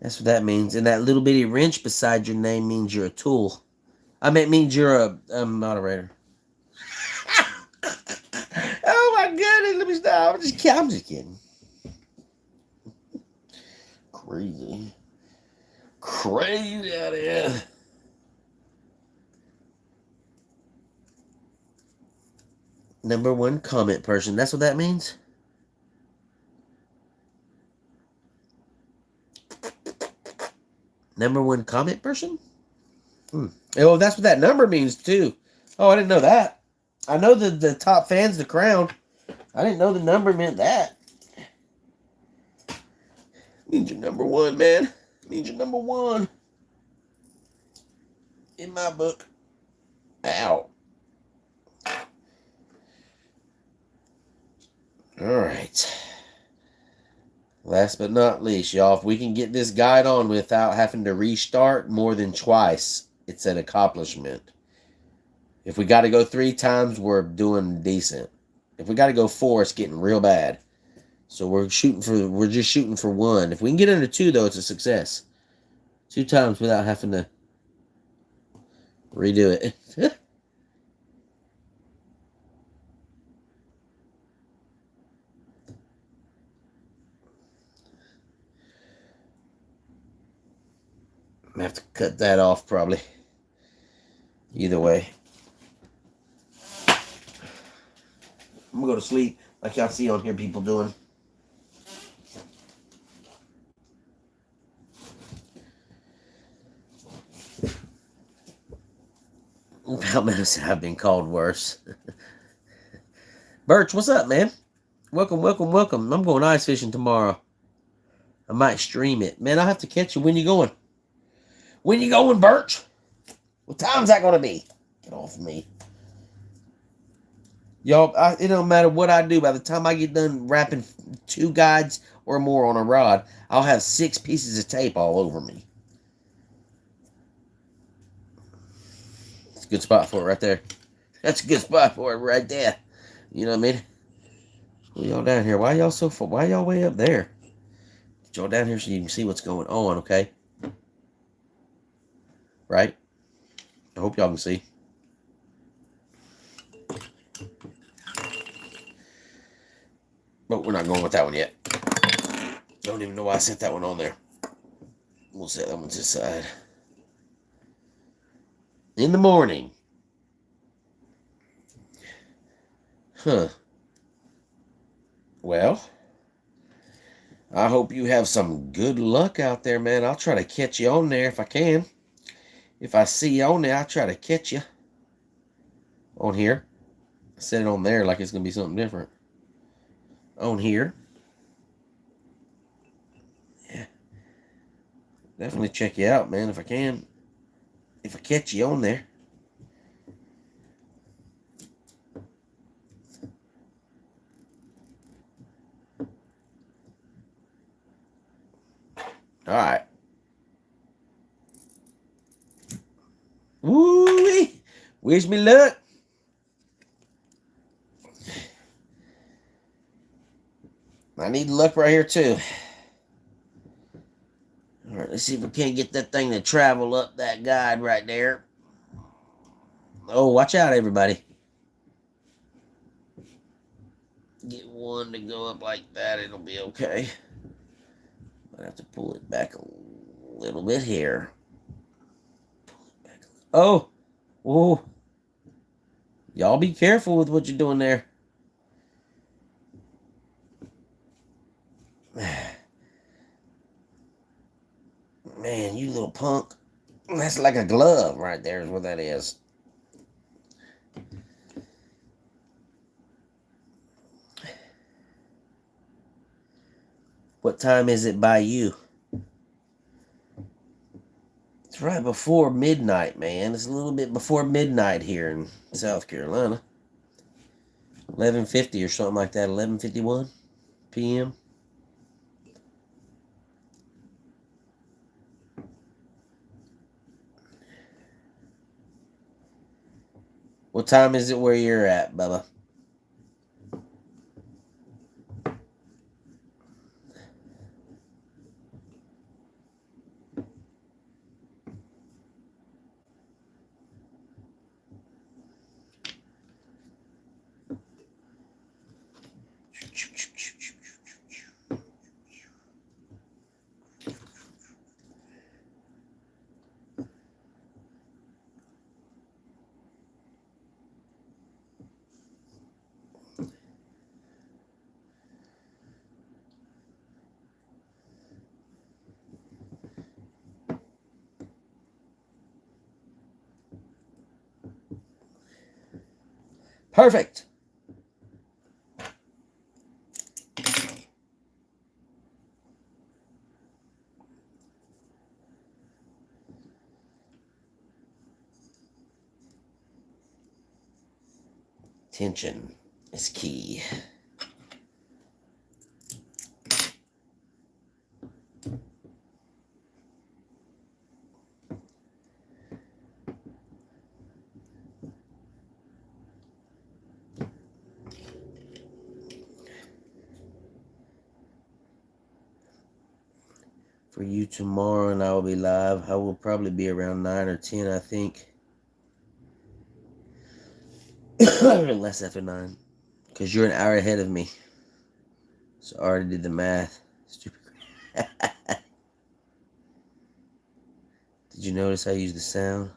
That's what that means. And that little bitty wrench beside your name means you're a tool. I mean, it means you're a moderator. Nah, I'm just kidding. Crazy. Crazy out here. Number one comment person. That's what that means? Number one comment person? Oh, that's what that number means, too. Oh, I didn't know that. I know the top fan's the crown. I didn't know the number meant that. Means you're number one, man. Means you're number one. In my book. Ow. Alright. Last but not least, y'all, if we can get this guide on without having to restart more than twice, it's an accomplishment. If we got to go 3 times, we're doing decent. If we got to go 4, it's getting real bad. So we're just shooting for 1. If we can get under 2, though, it's a success. 2 times without having to redo it. I have to cut that off probably. Either way. I'm gonna go to sleep like y'all see on here people doing. About medicine, I've been called worse. Birch, what's up, man? Welcome. I'm going ice fishing tomorrow. I might stream it. Man, I'll have to catch you. When you going? When you going, Birch? What time's that going to be? Get off of me. Y'all, it don't matter what I do. By the time I get done wrapping 2 guides or more on a rod, I'll have 6 pieces of tape all over me. It's a good spot for it right there. That's a good spot for it right there. You know what I mean? Well, y'all down here. Why y'all so far? Why y'all way up there? Get y'all down here so you can see what's going on, okay? Right? I hope y'all can see. But we're not going with that one yet. Don't even know why I set that one on there. We'll set that one to the side. In the morning. Huh. Well, I hope you have some good luck out there, man. I'll try to catch you on there if I can. If I see you on there, I'll try to catch you. On here. I set it on there like it's going to be something different. On here. Yeah. Definitely check you out, man, if I can. If I catch you on there. Alright. Woo-wee! Wish me luck. I need luck right here, too. Alright, let's see if we can't get that thing to travel up that guide right there. Oh, watch out, everybody. Get one to go up like that, it'll be okay. I have to pull it back a little bit here. Oh! Whoa! Y'all be careful with what you're doing there. Man, you little punk. That's like a glove right there is what that is. What time is it by you? It's right before midnight, man. It's a little bit before midnight here in South Carolina. 11:50 or something like that. 11:51 p.m. What time is it where you're at, Bubba? Perfect. Tension is key. For you tomorrow, and I will be live. I will probably be around 9 or 10, I think. Less after 9. Because you're an hour ahead of me. So I already did the math. Stupid. Did you notice I used the sound?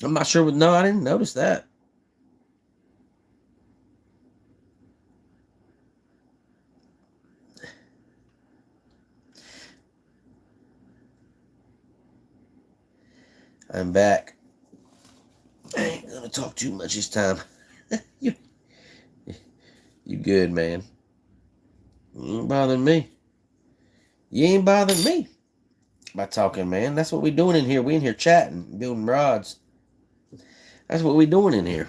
I'm not sure. No, I didn't notice that. I'm back. I ain't gonna talk too much this time. you good, man. You ain't bothering me. You ain't bothering me by talking, man. That's what we doing in here. We in here chatting, building rods. That's what we doing in here.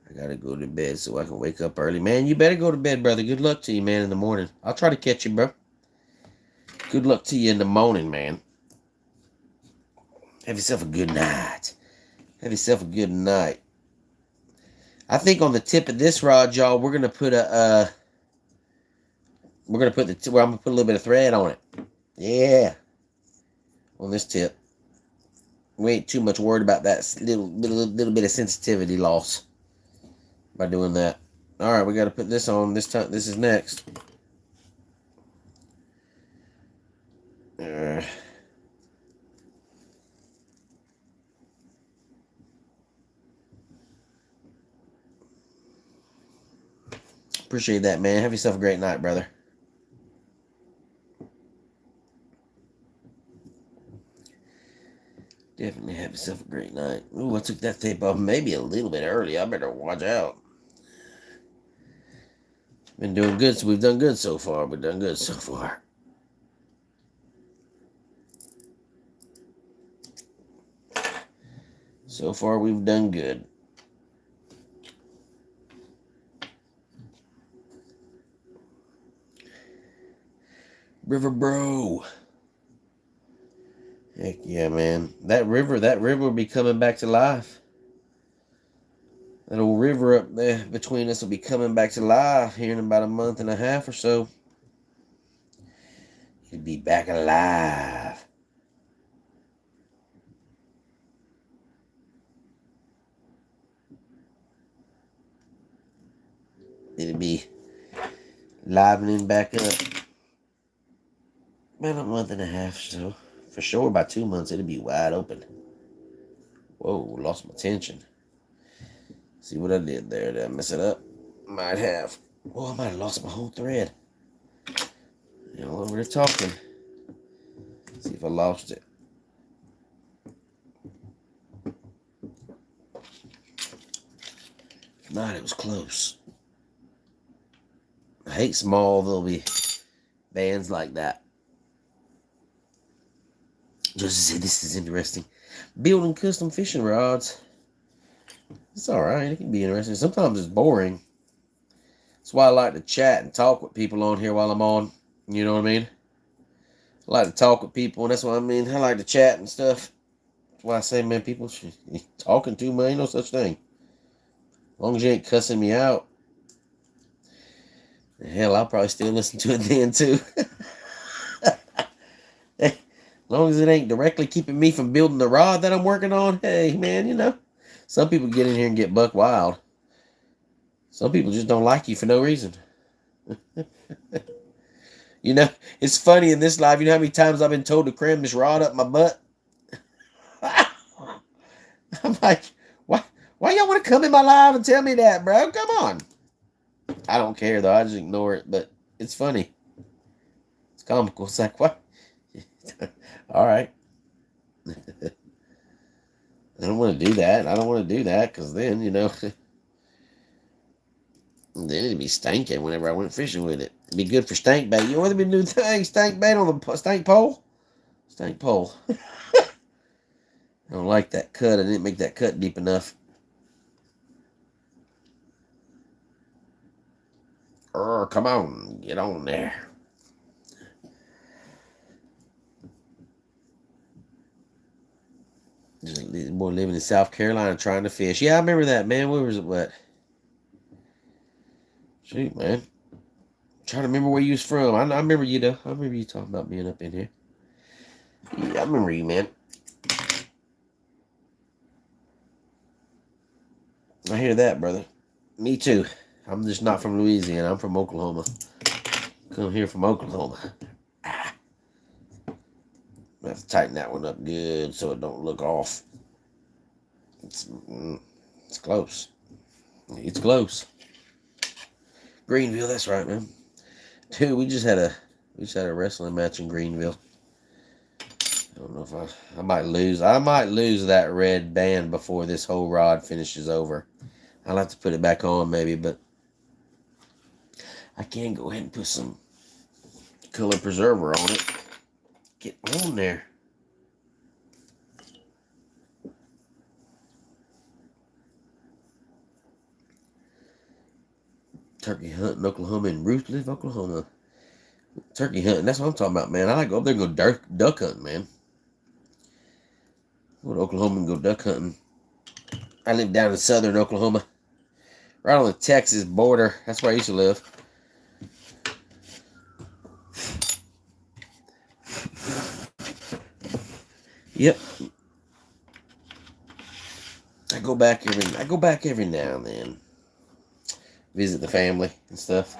I gotta go to bed so I can wake up early. Man, you better go to bed, brother. Good luck to you, man, in the morning. I'll try to catch you, bro. Good luck to you in the morning, man. Have yourself a good night. Have yourself a good night. I think on the tip of this rod, y'all, we're gonna put a I'm gonna put a little bit of thread on it. Yeah, on this tip. We ain't too much worried about that little bit of sensitivity loss by doing that. All right, we got to put this on this time. This is next. Appreciate that, man. Have yourself a great night, brother. Definitely have yourself a great night. Ooh, I took that tape off maybe a little bit early. I better watch out. Been doing good, so we've done good so far. We've done good so far. So far, we've done good. River Bro. Heck yeah, man. That river will be coming back to life. That old river up there between us will be coming back to life here in about a month and a half or so. It'll be back alive. It'll be livening back up. About a month and a half or so. For sure, by 2 months, it'll be wide open. Whoa, lost my tension. See what I did there? Did I mess it up? Might have. Well, I might have lost my whole thread. You know, over there talking. See if I lost it. If not, it was close. I hate small, there'll be bands like that. Just say this is interesting. Building custom fishing rods. It's alright, it can be interesting. Sometimes it's boring. That's why I like to chat and talk with people on here while I'm on. You know what I mean? I like to talk with people, and that's what I mean. I like to chat and stuff. That's why I say, man, people talking to me, ain't no such thing. As long as you ain't cussing me out. Hell, I'll probably still listen to it then, too. As long as it ain't directly keeping me from building the rod that I'm working on, hey, man, you know. Some people get in here and get buck wild. Some people just don't like you for no reason. You know, it's funny in this life, you know how many times I've been told to cram this rod up my butt? I'm like, why y'all want to come in my live and tell me that, bro? Come on. I don't care though. I just ignore it, but it's funny. It's comical. It's like, what? All right. I don't want to do that. I don't want to do that because then, then it'd be stinking whenever I went fishing with it. It'd be good for stank bait. You know what they've been doing? Stank bait on the stank pole? Stank pole. I don't like that cut. I didn't make that cut deep enough. Come on. Get on there. This boy living in South Carolina trying to fish. Yeah, I remember that, man. Where was it? What? Shoot, man. I'm trying to remember where you was from. I remember you, though. I remember you talking about being up in here. Yeah, I remember you, man. I hear that, brother. Me too. I'm just not from Louisiana. I'm from Oklahoma. Come here from Oklahoma. I have to tighten that one up good so it don't look off. It's close. It's close. Greenville, that's right, man. Dude, we just had a wrestling match in Greenville. I don't know if I might lose. I might lose that red band before this whole rod finishes over. I'll have to put it back on maybe, but I can go ahead and put some color preserver on it. Get on there. Turkey hunting Oklahoma in Ruthliff, Oklahoma. Turkey hunting, that's what I'm talking about, man. I like to go up there and go duck hunting, man. Go to Oklahoma and go duck hunting. I live down in southern Oklahoma. Right on the Texas border. That's where I used to live. Yep. I go back every now and then. Visit the family and stuff.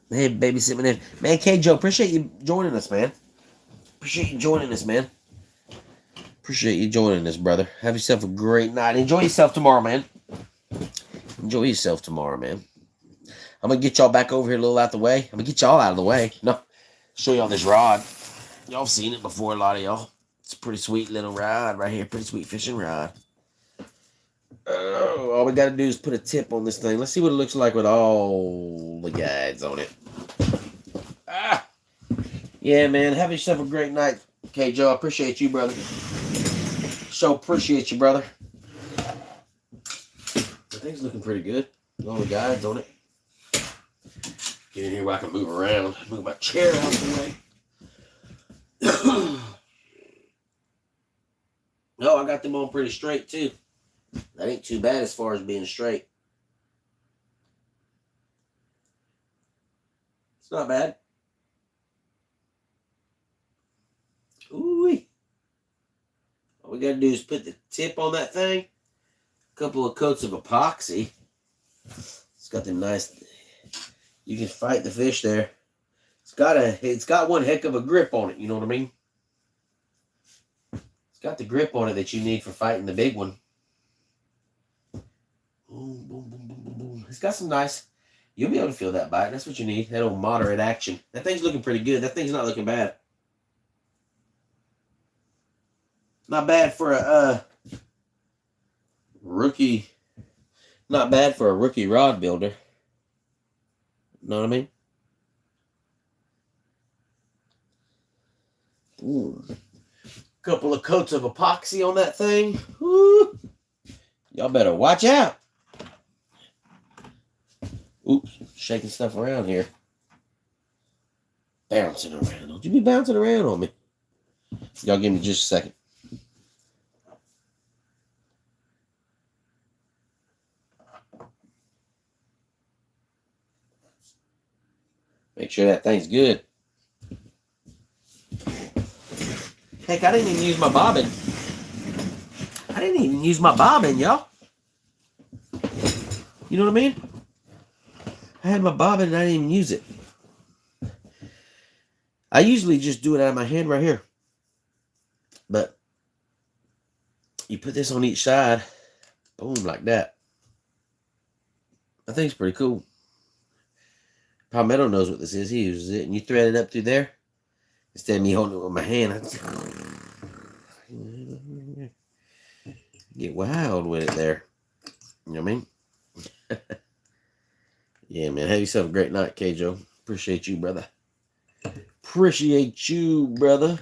Hey, babysit my nephew. Man, K. Joe, appreciate you joining us, man. Appreciate you joining us, man. Appreciate you joining us, brother. Have yourself a great night. Enjoy yourself tomorrow, man. Enjoy yourself tomorrow, man. I'm going to get y'all back over here a little out the way. I'm going to get y'all out of the way. No, show y'all this rod. Y'all seen it before, a lot of y'all. It's a pretty sweet little rod right here. Pretty sweet fishing rod. All we got to do is put a tip on this thing. Let's see what it looks like with all the guides on it. Yeah, man. Have yourself a great night. Okay, Joe, I appreciate you, brother. So appreciate you, brother. The thing's looking pretty good. All the guides on it. Get in here where I can move around. Move my chair out of the way. No, I got them on pretty straight, too. That ain't too bad as far as being straight. It's not bad. Ooh. All we got to do is put the tip on that thing. A couple of coats of epoxy. It's got them nice... You can fight the fish there. It's got one heck of a grip on it, you know what I mean? It's got the grip on it that you need for fighting the big one. Boom, boom, boom, boom, boom, boom. It's got some nice... You'll be able to feel that bite. That's what you need. That old moderate action. That thing's looking pretty good. That thing's not looking bad. Not bad for a rookie. Not bad for a rookie rod builder. Know what I mean? Ooh. Couple of coats of epoxy on that thing. Woo. Y'all better watch out. Oops, shaking stuff around here. Bouncing around. Don't you be bouncing around on me. Y'all give me just a second. Make sure that thing's good. Heck, I didn't even use my bobbin. Y'all. You know what I mean? I had my bobbin and I didn't even use it. I usually just do it out of my hand right here. But You put this on each side, boom, like that. I think it's pretty cool. Palmetto knows what this is. He uses it, and you thread it up through there instead of me holding it with my hand. Get wild with it there. You know what I mean? Yeah, man. Have yourself a great night, K-Joe. Appreciate you, brother. Appreciate you, brother.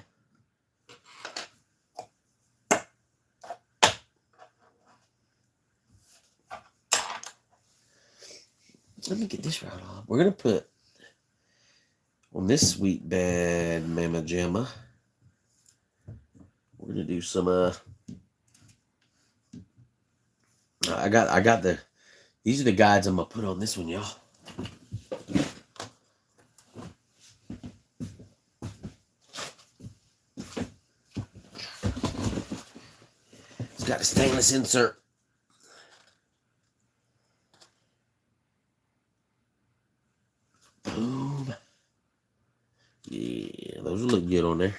Let me get this right on. We're going to put on this sweet bad mama jamma. We're going to do some, I got the, these are the guides I'm going to put on this one, y'all. It's got a stainless insert. Boom. Yeah, those will look good on there.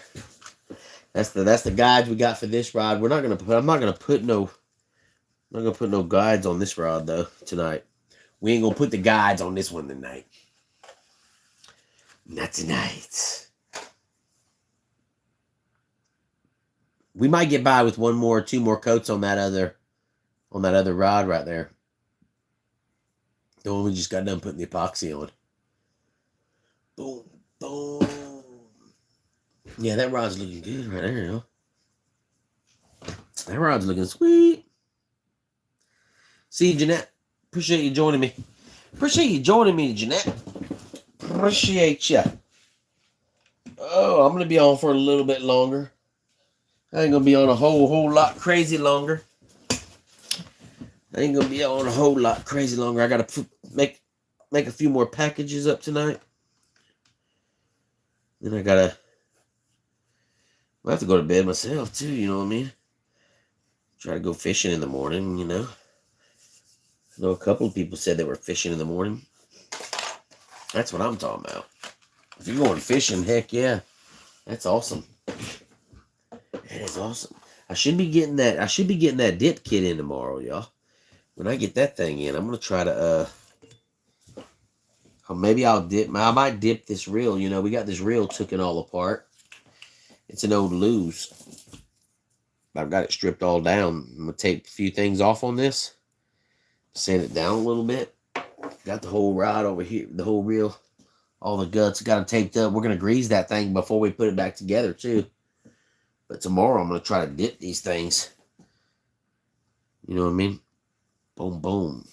That's the guides we got for this rod. I'm not gonna put no guides on this rod though tonight. We ain't gonna put the guides on this one tonight. Not tonight. We might get by with one more or two more coats on that other rod right there. The one we just got done putting the epoxy on. Boom, boom. Yeah, that rod's looking good right there, yo. That rod's looking sweet. See you, Jeanette. Appreciate you joining me. Appreciate you joining me, Jeanette. Appreciate you. Oh, I'm going to be on for a little bit longer. I ain't going to be on a whole lot crazy longer. I ain't going to be on a whole lot crazy longer. I got to make a few more packages up tonight. Then I have to go to bed myself too, you know what I mean? Try to go fishing in the morning, you know. I know a couple of people said they were fishing in the morning. That's what I'm talking about. If you're going fishing, heck yeah. That's awesome. That is awesome. I should be getting that dip kit in tomorrow, y'all. When I get that thing in, I'm gonna try to maybe I might dip this reel. You know, we got this reel taken all apart. It's an old Lose. I've got it stripped all down. I'm gonna take a few things off on this. Sand it down a little bit. Got the whole rod over here, the whole reel, all the guts got them taped up. We're gonna grease that thing before we put it back together too. But tomorrow I'm gonna try to dip these things. You know what I mean? Boom, boom.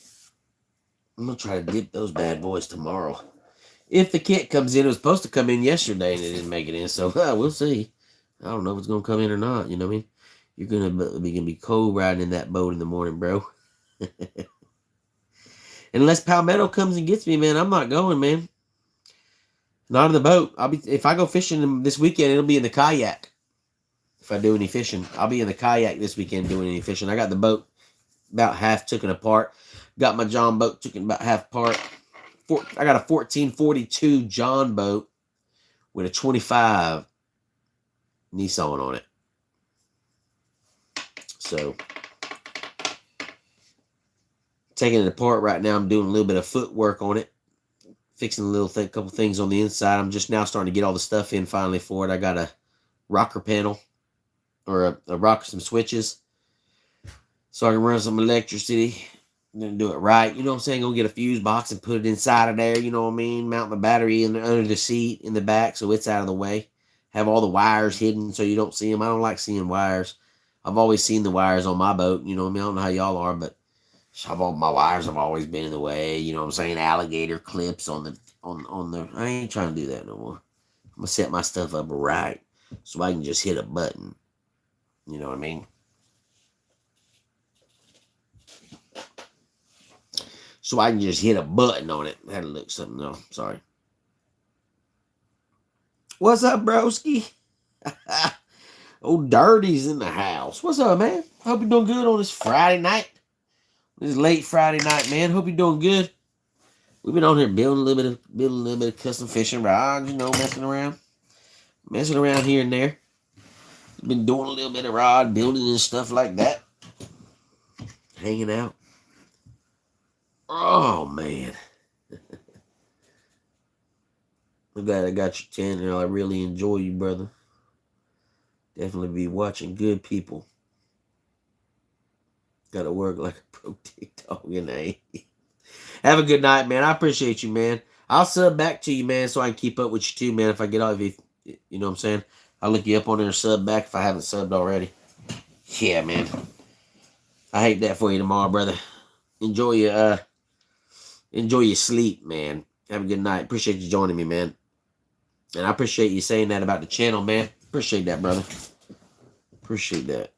I'm gonna try to dip those bad boys tomorrow. If the kit comes in, it was supposed to come in yesterday and it didn't make it in, so we'll see. I don't know if it's gonna come in or not. You know what I mean? You're gonna be cold riding in that boat in the morning, bro. Unless Palmetto comes and gets me, man, I'm not going, man. Not in the boat. If I go fishing this weekend, it'll be in the kayak. If I do any fishing, I'll be in the kayak this weekend doing any fishing. I got the boat about half taken apart. Got my John boat taken about half apart. I got a 1442 John boat with a 25 Nissan on it. So taking it apart right now. I'm doing a little bit of footwork on it. Fixing a couple things on the inside. I'm just now starting to get all the stuff in finally for it. I got a rocker panel or a rocker, some switches, so I can run some electricity. I'm gonna do it right. You know what I'm saying? Gonna get a fuse box and put it inside of there. You know what I mean? Mount the battery under the seat in the back so it's out of the way. Have all the wires hidden so you don't see them. I don't like seeing wires. I've always seen the wires on my boat. You know what I mean? I don't know how y'all are, but my wires have always been in the way. You know what I'm saying? Alligator clips on the. I ain't trying to do that no more. I'm gonna set my stuff up right so I can just hit a button. You know what I mean? So I can just hit a button on it. That'll look something. No, sorry. What's up, broski? Old Dirty's in the house. What's up, man? Hope you're doing good on this Friday night. This late Friday night, man. Hope you're doing good. We've been on here building a little bit of custom fishing rods, you know, messing around here and there. Been doing a little bit of rod building and stuff like that. hanging out. Oh, man. I'm glad I got your channel. I really enjoy you, brother. Definitely be watching good people. Gotta work like a pro TikTok, you know. Have a good night, man. I appreciate you, man. I'll sub back to you, man, so I can keep up with you too, man. If I get off, you know what I'm saying? I'll look you up on there and sub back if I haven't subbed already. Yeah, man. I hate that for you tomorrow, brother. Enjoy your sleep, man. Have a good night. Appreciate you joining me, man. And I appreciate you saying that about the channel, man. Appreciate that, brother. Appreciate that.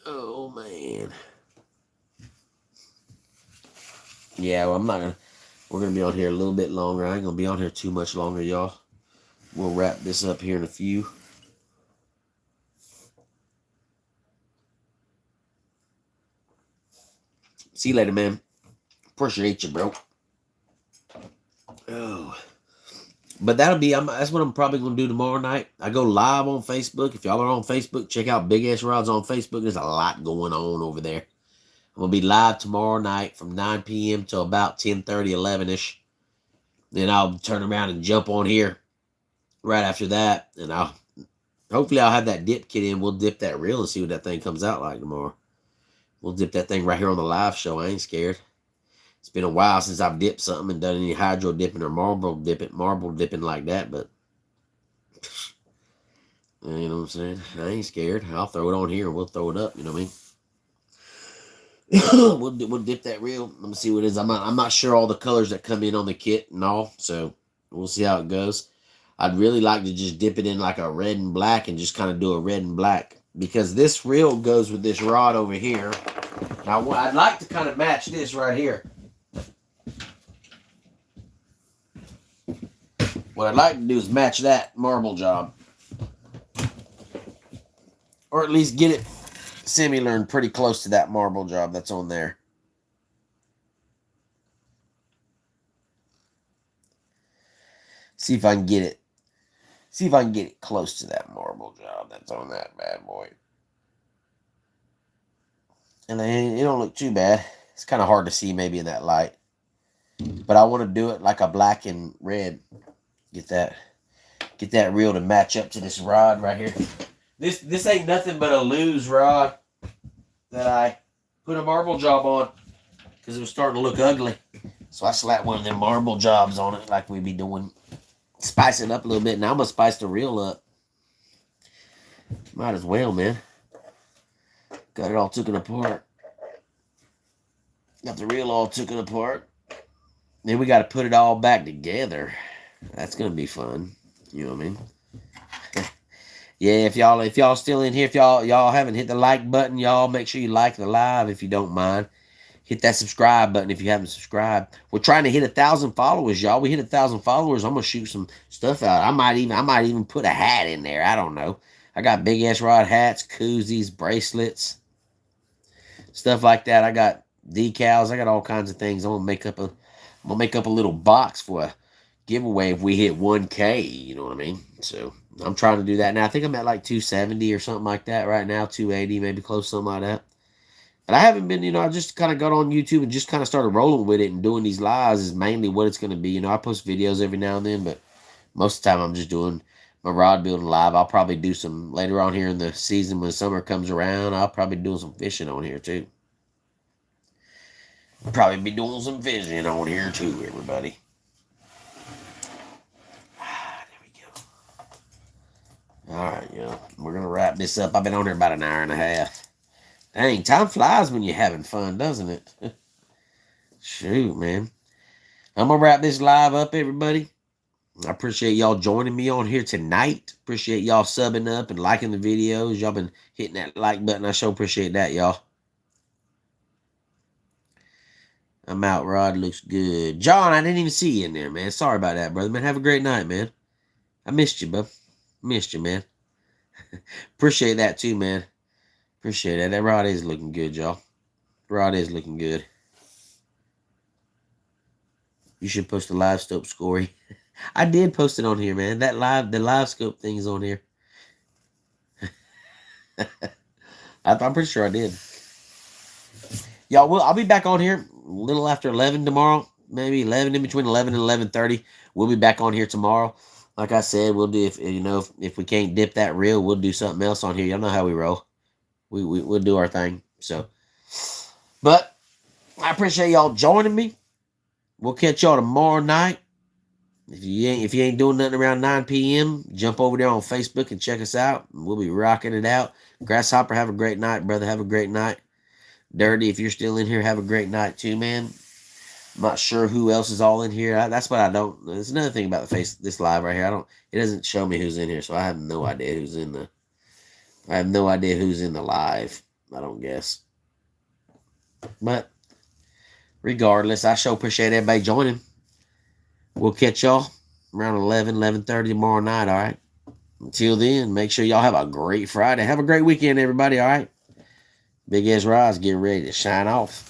Oh, man. Yeah, well, we're going to be on here a little bit longer. I ain't going to be on here too much longer, y'all. We'll wrap this up here in a few. See you later, man. Appreciate you, bro. Oh. But that's what I'm probably going to do tomorrow night. I go live on Facebook. If y'all are on Facebook, check out BigSrod's on Facebook. There's a lot going on over there. I'm going to be live tomorrow night from 9 p.m. till about 10:30, 11-ish. Then I'll turn around and jump on here right after that. And hopefully I'll have that dip kit in. We'll dip that reel and see what that thing comes out like tomorrow. We'll dip that thing right here on the live show. I ain't scared. It's been a while since I've dipped something and done any hydro dipping or marble dipping like that, but you know what I'm saying? I ain't scared. I'll throw it on here and we'll throw it up, you know what I mean? we'll dip that reel. Let me see what it is. I'm not sure all the colors that come in on the kit and all, so we'll see how it goes. I'd really like to just dip it in like a red and black and just kind of do a red and black, because this reel goes with this rod over here. Now, I'd like to kind of match this right here. What I'd like to do is match that marble job. Or at least get it similar and pretty close to that marble job that's on there. See if I can get it. See if I can get it close to that marble job that's on that bad boy. And it don't look too bad. It's kind of hard to see maybe in that light. But I want to do it like a black and red. Get that reel to match up to this rod right here. This ain't nothing but a loose rod that I put a marble job on because it was starting to look ugly. So I slapped one of them marble jobs on it like we be doing. Spice it up a little bit. Now I'm going to spice the reel up. Might as well, man. Got it all taken apart. Got the reel all taken apart. Then we got to put it all back together. That's going to be fun. You know what I mean? Yeah, if y'all still in here, if y'all haven't hit the like button, y'all make sure you like the live if you don't mind. Hit that subscribe button if you haven't subscribed. We're trying to hit 1,000 followers, y'all. We hit 1,000 followers. I'm gonna shoot some stuff out. I might even put a hat in there. I don't know. I got BigSrod hats, koozies, bracelets, stuff like that. I got decals. I got all kinds of things. I'm gonna make up a little box for a giveaway if we hit 1K. You know what I mean? So I'm trying to do that now. I think I'm at like 270 or something like that right now. 280, maybe close, something like that. And I haven't been, I just kind of got on YouTube and just kind of started rolling with it, and doing these lives is mainly what it's going to be. I post videos every now and then, but most of the time I'm just doing my rod building live. I'll probably do some later on here in the season when summer comes around. I'll probably do some fishing on here too. Probably be doing some fishing on here too, everybody. There we go. All right, we're going to wrap this up. I've been on here about an hour and a half. Dang, time flies when you're having fun, doesn't it? Shoot, man. I'm going to wrap this live up, everybody. I appreciate y'all joining me on here tonight. Appreciate y'all subbing up and liking the videos. Y'all been hitting that like button. I sure appreciate that, y'all. I'm out. Rod looks good. John, I didn't even see you in there, man. Sorry about that, brother. Man, have a great night, man. I missed you, bub. Missed you, man. Appreciate that, too, man. Appreciate that. That rod is looking good, y'all. Rod is looking good. You should post a live scope, Scory. I did post it on here, man. The live scope thing is on here. I'm pretty sure I did. Y'all, I'll be back on here a little after 11 tomorrow. Maybe 11, in between 11 and 11:30. We'll be back on here tomorrow. Like I said, we'll do, if we can't dip that reel, we'll do something else on here. Y'all know how we roll. We'll do our thing. So, but I appreciate y'all joining me. We'll catch y'all tomorrow night. If you ain't doing nothing around 9 p.m., jump over there on Facebook and check us out. We'll be rocking it out. Grasshopper, have a great night, brother. Have a great night. Dirty, if you're still in here, have a great night too, man. I'm not sure who else is all in here. That's what I don't. There's another thing about this live right here. It doesn't show me who's in here, so I have no idea who's in the. I have no idea who's in the live. I don't guess. But regardless, I sure appreciate everybody joining. We'll catch y'all around 11:30 tomorrow night, all right? Until then, make sure y'all have a great Friday. Have a great weekend, everybody, all right? BigSrod's getting ready to shine off.